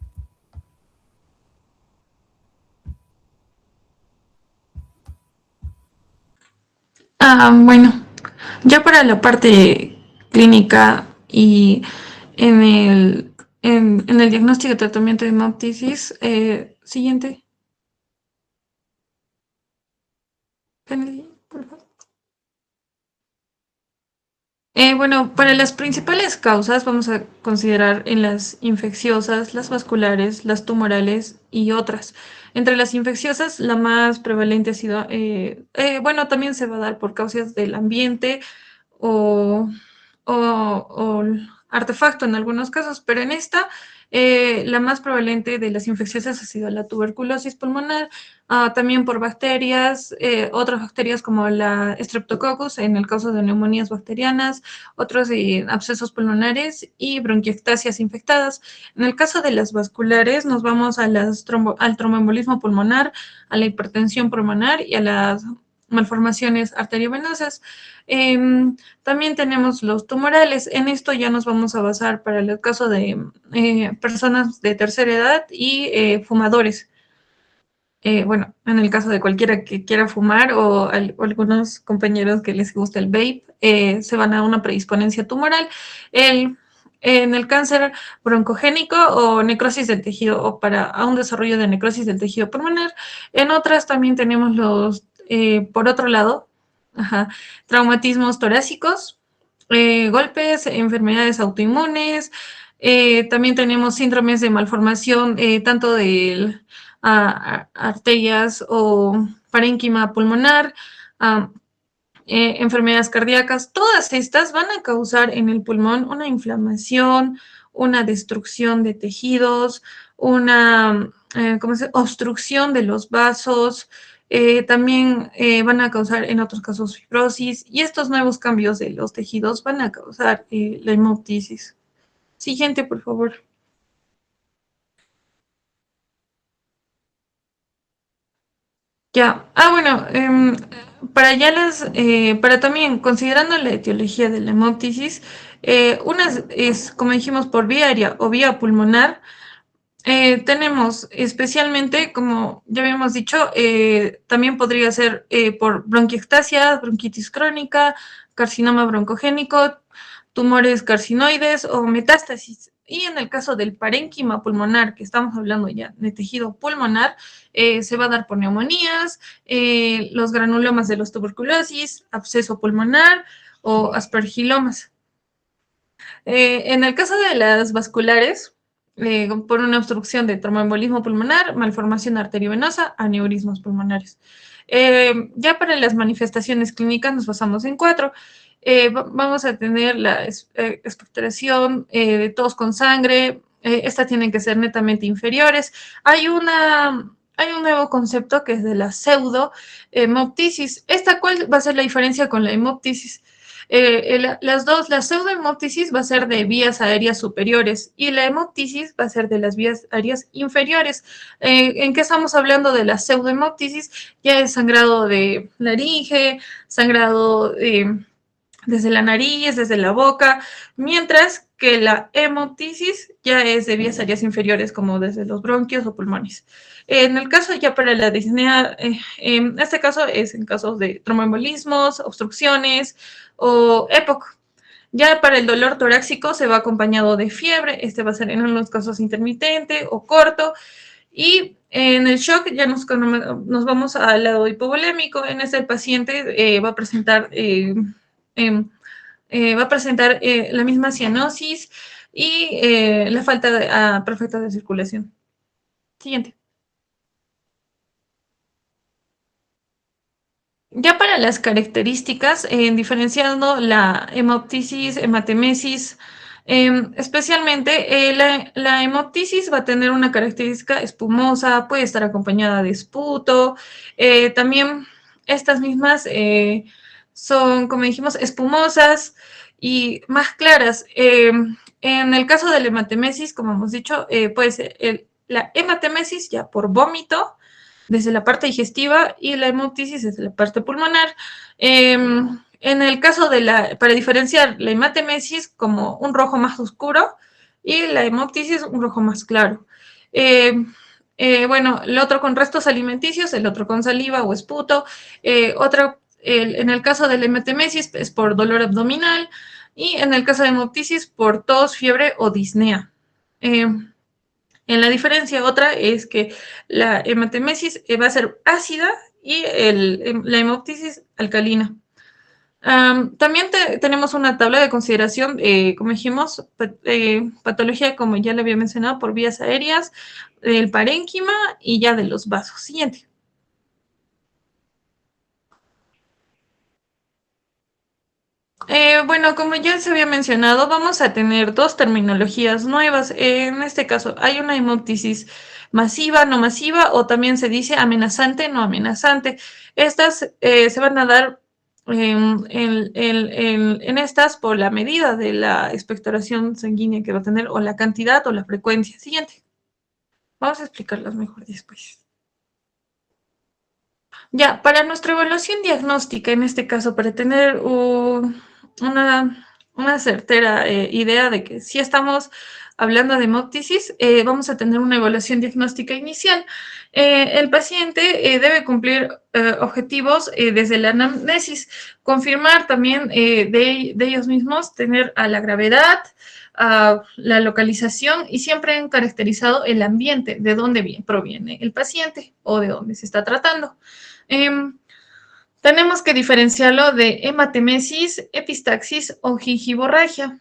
Bueno, ya para la parte clínica y en el diagnóstico y tratamiento de hemoptisis, siguiente. Kennedy, por favor. Bueno, para las principales causas vamos a considerar en las infecciosas, las vasculares, las tumorales y otras. Entre las infecciosas, la más prevalente ha sido, bueno, también se va a dar por causas del ambiente o, o artefacto en algunos casos, pero en esta, la más prevalente de las infecciosas ha sido la tuberculosis pulmonar, también por bacterias, otras bacterias como la Streptococcus en el caso de neumonías bacterianas, otros abscesos pulmonares y bronquiectasias infectadas. En el caso de las vasculares, nos vamos a al tromboembolismo pulmonar, a la hipertensión pulmonar y a las malformaciones arteriovenosas. También tenemos los tumorales. En esto ya nos vamos a basar para el caso de personas de tercera edad y fumadores. Bueno, en el caso de cualquiera que quiera fumar o algunos compañeros que les gusta el vape, se van a una predisponencia tumoral. En el cáncer broncogénico o necrosis del tejido o a un desarrollo de necrosis del tejido pulmonar. En otras también tenemos por otro lado, traumatismos torácicos, golpes, enfermedades autoinmunes. También tenemos síndromes de malformación, tanto de arterias o parénquima pulmonar, enfermedades cardíacas. Todas estas van a causar en el pulmón una inflamación, una destrucción de tejidos, una obstrucción de los vasos. También van a causar en otros casos fibrosis, y estos nuevos cambios de los tejidos van a causar la hemoptisis. Siguiente, por favor. Ya, bueno, para también, considerando la etiología de la hemoptisis, una es, como dijimos, por vía aérea o vía pulmonar. Tenemos especialmente, como ya habíamos dicho, también podría ser por bronquiectasia, bronquitis crónica, carcinoma broncogénico, tumores carcinoides o metástasis. Y en el caso del parénquima pulmonar, que estamos hablando ya de tejido pulmonar, se va a dar por neumonías, los granulomas de los tuberculosis, absceso pulmonar o aspergilomas. En el caso de las vasculares, por una obstrucción de tromboembolismo pulmonar, malformación arteriovenosa, aneurismos pulmonares. Ya para las manifestaciones clínicas nos basamos en 4. Vamos a tener la expectoración de tos con sangre. Estas tienen que ser netamente inferiores. Hay un nuevo concepto que es de la pseudo-hemoptisis. ¿Cuál va a ser la diferencia con la hemoptisis? La pseudohemoptisis va a ser de vías aéreas superiores y la hemoptisis va a ser de las vías aéreas inferiores. ¿En qué estamos hablando de la pseudohemoptisis? Ya es sangrado de laringe, sangrado desde la nariz, desde la boca, mientras que la hemoptisis ya es de vías aéreas inferiores, como desde los bronquios o pulmones. En el caso ya para la disnea, en este caso es en casos de tromboembolismos, obstrucciones o EPOC. Ya para el dolor torácico se va acompañado de fiebre, este va a ser en algunos casos intermitente o corto, y en el shock ya nos vamos al lado hipovolémico. En este el paciente va a presentar la misma cianosis y la falta perfecta de circulación. Siguiente. Ya para las características, diferenciando la hemoptisis, hematemesis, Especialmente la hemoptisis va a tener una característica espumosa, puede estar acompañada de esputo. También estas mismas son, como dijimos, espumosas y más claras. En el caso de la hematemesis, como hemos dicho, puede ser la hematemesis ya por vómito desde la parte digestiva y la hemoptisis desde la parte pulmonar. En el caso para diferenciar la hematemesis como un rojo más oscuro y la hemoptisis un rojo más claro. Bueno, el otro con restos alimenticios, el otro con saliva o esputo. En el caso de la hematemesis es por dolor abdominal y en el caso de hemoptisis por tos, fiebre o disnea. En la diferencia otra es que la hematemesis va a ser ácida y la hemoptisis alcalina. También tenemos una tabla de consideración, como dijimos, patología, como ya le había mencionado, por vías aéreas, el parénquima y ya de los vasos. Siguiente. Bueno, como ya se había mencionado, vamos a tener dos terminologías nuevas. En este caso, hay una hemoptisis masiva, no masiva, o también se dice amenazante, no amenazante. Estas se van a dar en estas por la medida de la expectoración sanguínea que va a tener, o la cantidad o la frecuencia. Siguiente. Vamos a explicarlas mejor después. Ya, para nuestra evaluación diagnóstica, en este caso, para tener una certera idea de que si estamos hablando de hemoptisis, vamos a tener una evaluación diagnóstica inicial. El paciente debe cumplir objetivos desde la anamnesis, confirmar también de ellos mismos, tener a la gravedad, a la localización y siempre han caracterizado el ambiente, de dónde proviene el paciente o de dónde se está tratando. Tenemos que diferenciarlo de hematemesis, epistaxis o gingivorragia.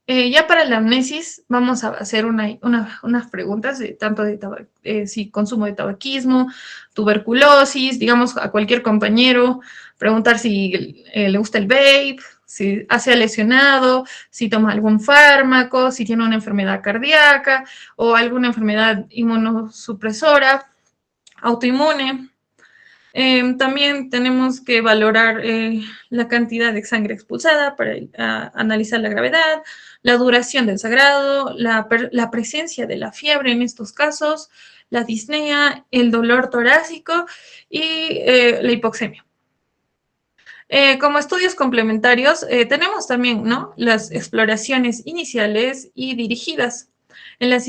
Ya para la amnesis vamos a hacer unas preguntas tanto de si consumo de tabaquismo, tuberculosis, digamos a cualquier compañero, preguntar si le gusta el vape, si se ha lesionado, si toma algún fármaco, si tiene una enfermedad cardíaca o alguna enfermedad inmunosupresora, autoinmune. También tenemos que valorar la cantidad de sangre expulsada para analizar la gravedad, la duración del sangrado, la presencia de la fiebre en estos casos, la disnea, el dolor torácico y la hipoxemia. Como estudios complementarios, tenemos también, ¿no?, las exploraciones iniciales y dirigidas. En las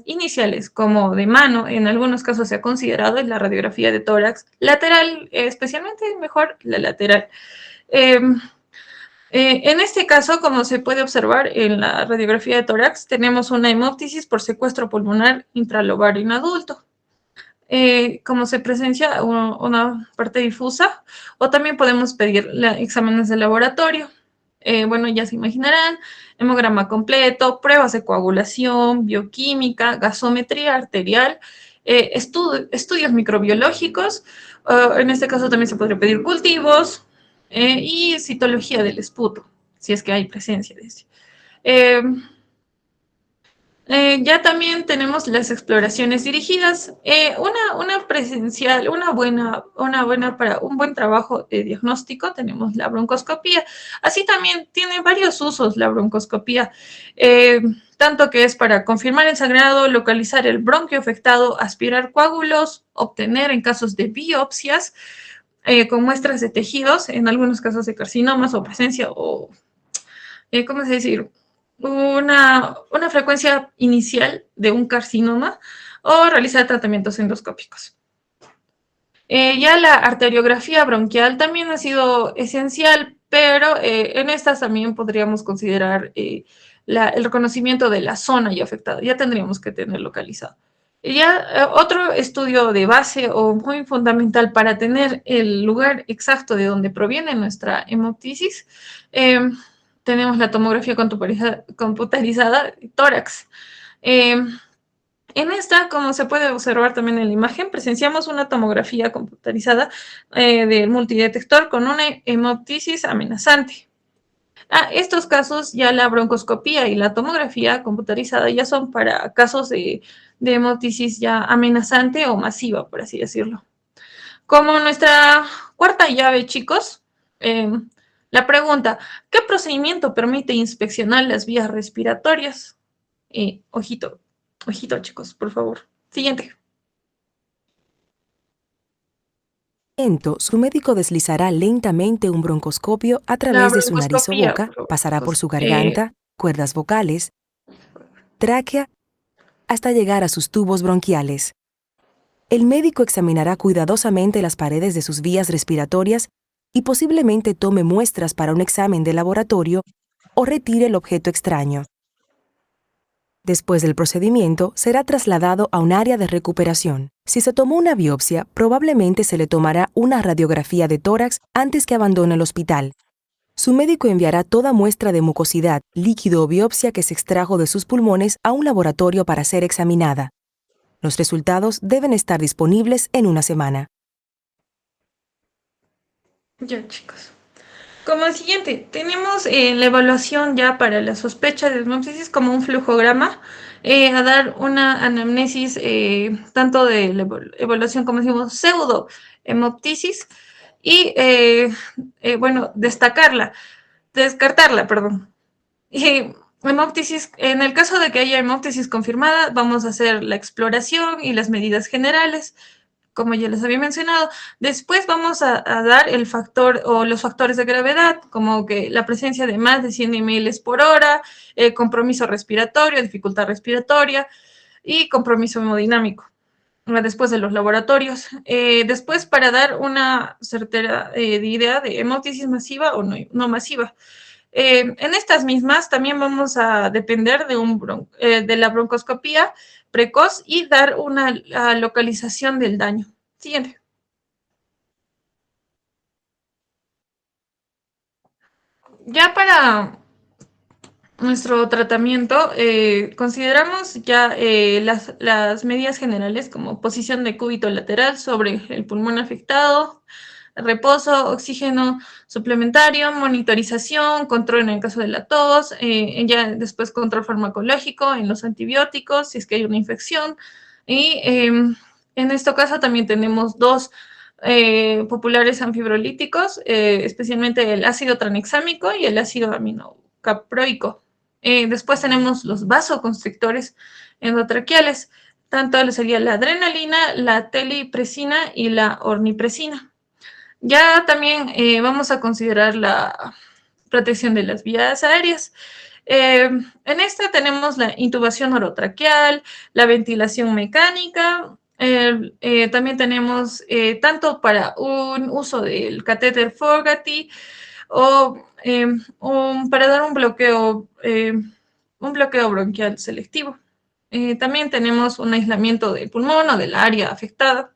iniciales, como de mano, en algunos casos se ha considerado en la radiografía de tórax lateral, especialmente mejor la lateral. En este caso, como se puede observar en la radiografía de tórax, tenemos una hemoptisis por secuestro pulmonar intralobar en adulto. Como se presencia una parte difusa, o también podemos pedir exámenes de laboratorio. Bueno, ya se imaginarán, hemograma completo, pruebas de coagulación, bioquímica, gasometría arterial, estudios microbiológicos, en este caso también se podría pedir cultivos y citología del esputo, si es que hay presencia de ese. Ya también tenemos las exploraciones dirigidas, una presencial, una buena para un buen trabajo de diagnóstico, tenemos la broncoscopía. Así también tiene varios usos la broncoscopía, tanto que es para confirmar el sangrado, localizar el bronquio afectado, aspirar coágulos, obtener en casos de biopsias con muestras de tejidos, en algunos casos de carcinomas o presencia o, ¿cómo se dice?, una frecuencia inicial de un carcinoma o realizar tratamientos endoscópicos. Ya la arteriografía bronquial también ha sido esencial, pero en estas también podríamos considerar el reconocimiento de la zona ya afectada. Ya tendríamos que tener localizado. Ya otro estudio de base o muy fundamental para tener el lugar exacto de donde proviene nuestra hemoptisis, tenemos la tomografía computarizada tórax. En esta, como se puede observar también en la imagen, presenciamos una tomografía computarizada del multidetector con una hemoptisis amenazante. Estos casos ya la broncoscopía y la tomografía computarizada ya son para casos de hemoptisis ya amenazante o masiva, por así decirlo. Como nuestra cuarta llave, chicos, la pregunta, ¿qué procedimiento permite inspeccionar las vías respiratorias? Ojito, ojito, chicos, por favor. Siguiente. Su médico deslizará lentamente un broncoscopio a La través de su nariz o broncoscopía, boca, por favor, pasará por chicos. su garganta, cuerdas vocales, tráquea, hasta llegar a sus tubos bronquiales. El médico examinará cuidadosamente las paredes de sus vías respiratorias y posiblemente tome muestras para un examen de laboratorio o retire el objeto extraño. Después del procedimiento, será trasladado a un área de recuperación. Si se tomó una biopsia, probablemente se le tomará una radiografía de tórax antes que abandone el hospital. Su médico enviará toda muestra de mucosidad, líquido o biopsia que se extrajo de sus pulmones a un laboratorio para ser examinada. Los resultados deben estar disponibles en una semana. Ya, chicos. Como siguiente, tenemos la evaluación ya para la sospecha de hemoptisis como un flujograma, a dar una anamnesis tanto de la evaluación, como decimos, pseudo hemoptisis y, bueno, descartarla, perdón. Hemoptisis, en el caso de que haya hemoptisis confirmada, vamos a hacer la exploración y las medidas generales, como ya les había mencionado. Después vamos a dar el factor o los factores de gravedad, como que la presencia de más de 100 ml por hora, compromiso respiratorio, dificultad respiratoria y compromiso hemodinámico. Después de los laboratorios. Después, para dar una certera idea de hemoptisis masiva o no masiva. En estas mismas también vamos a depender de la broncoscopía precoz y dar una localización del daño. Siguiente. Ya para nuestro tratamiento, consideramos ya las medidas generales como posición de cúbito lateral sobre el pulmón afectado, reposo, oxígeno suplementario, monitorización, control en el caso de la tos, ya después control farmacológico en los antibióticos, si es que hay una infección. Y en este caso también tenemos dos populares anfibrolíticos, especialmente el ácido tranexámico y el ácido aminocaproico. Después tenemos los vasoconstrictores endotraqueales, tanto sería la adrenalina, la telipresina y la ornipresina. Ya también vamos a considerar la protección de las vías aéreas. En esta tenemos la intubación orotraqueal, la ventilación mecánica, también tenemos tanto para un uso del catéter Fogarty o para dar un bloqueo bronquial selectivo. También tenemos un aislamiento del pulmón o del área afectada.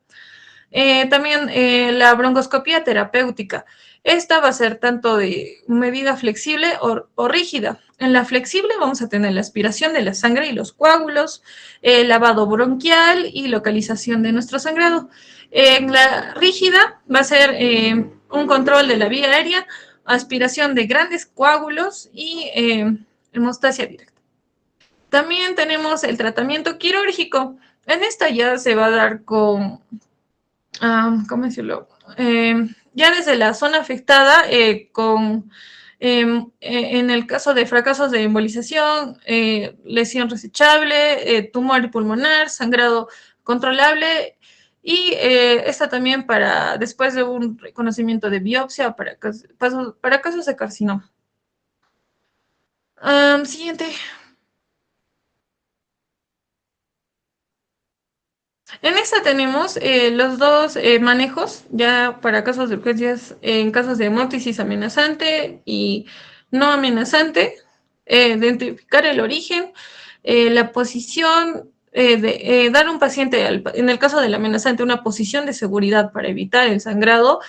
También la broncoscopía terapéutica. Esta va a ser tanto de medida flexible o rígida. En la flexible vamos a tener la aspiración de la sangre y los coágulos, lavado bronquial y localización de nuestro sangrado. En la rígida va a ser un control de la vía aérea, aspiración de grandes coágulos y hemostasia directa. También tenemos el tratamiento quirúrgico. En esta ya se va a dar con ¿cómo decirlo? Ya desde la zona afectada, en el caso de fracasos de embolización, lesión resechable, tumor pulmonar, sangrado controlable, y esta también para después de un reconocimiento de biopsia para casos de carcinoma. Siguiente. En esta tenemos los dos manejos ya para casos de urgencias, en casos de hemoptisis amenazante y no amenazante, identificar el origen, la posición, dar a un paciente, en el caso del amenazante, una posición de seguridad para evitar el sangrado,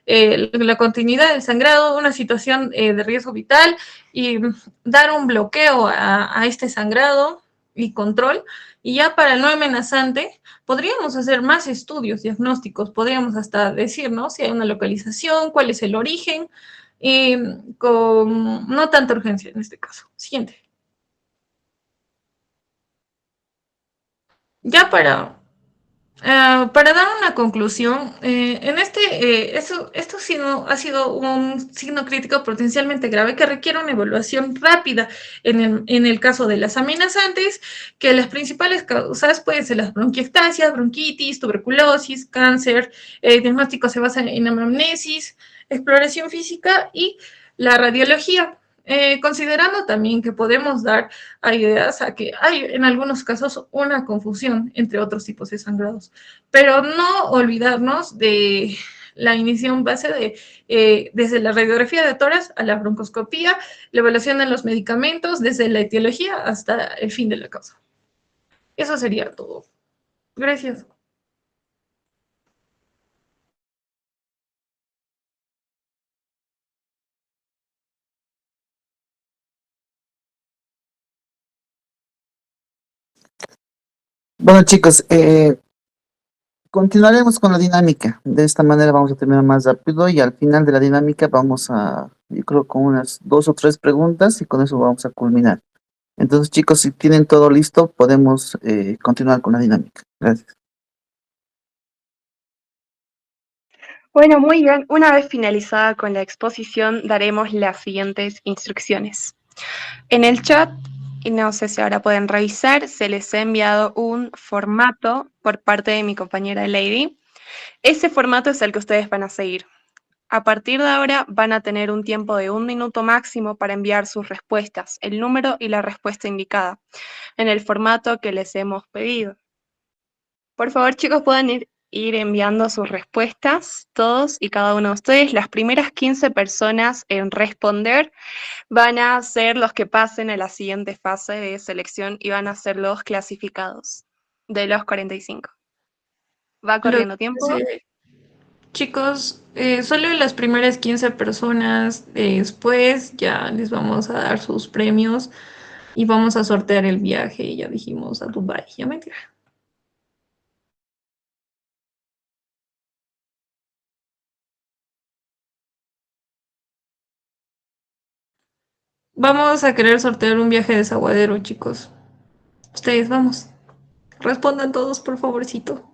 la continuidad del sangrado, una situación de riesgo vital y dar un bloqueo a este sangrado y control. Y ya para el no amenazante, podríamos hacer más estudios diagnósticos, podríamos hasta decir, ¿no? Si hay una localización, cuál es el origen, y con no tanta urgencia en este caso. Siguiente. Ya para dar una conclusión, esto ha sido un signo crítico potencialmente grave que requiere una evaluación rápida en el caso de las amenazantes, que las principales causas pueden ser las bronquiectasias, bronquitis, tuberculosis, cáncer. El diagnóstico se basa en anamnesis, exploración física y la radiología. Considerando también que podemos dar ideas a que hay en algunos casos una confusión entre otros tipos de sangrados, pero no olvidarnos de la inición base desde la radiografía de tórax a la broncoscopía, la evaluación de los medicamentos, desde la etiología hasta el fin de la causa. Eso sería todo. Gracias. Bueno, chicos, continuaremos con la dinámica. De esta manera vamos a terminar más rápido y al final de la dinámica vamos a, yo creo, con unas 2 o 3 preguntas y con eso vamos a culminar. Entonces, chicos, si tienen todo listo, podemos continuar con la dinámica. Gracias. Bueno, muy bien. Una vez finalizada con la exposición, daremos las siguientes instrucciones. En el chat, y no sé si ahora pueden revisar, se les ha enviado un formato por parte de mi compañera Lady. Ese formato es el que ustedes van a seguir. A partir de ahora van a tener un tiempo de 1 minuto máximo para enviar sus respuestas, el número y la respuesta indicada, en el formato que les hemos pedido. Por favor, chicos, pueden ir enviando sus respuestas, todos y cada uno de ustedes. Las primeras 15 personas en responder van a ser los que pasen a la siguiente fase de selección y van a ser los clasificados de los 45. Va corriendo tiempo. Chicos, solo las primeras 15 personas, después ya les vamos a dar sus premios y vamos a sortear el viaje, ya dijimos, a Dubái. Ya mentira. Vamos a querer sortear un viaje de Saguadero, chicos. Ustedes, vamos. Respondan todos, por favorcito.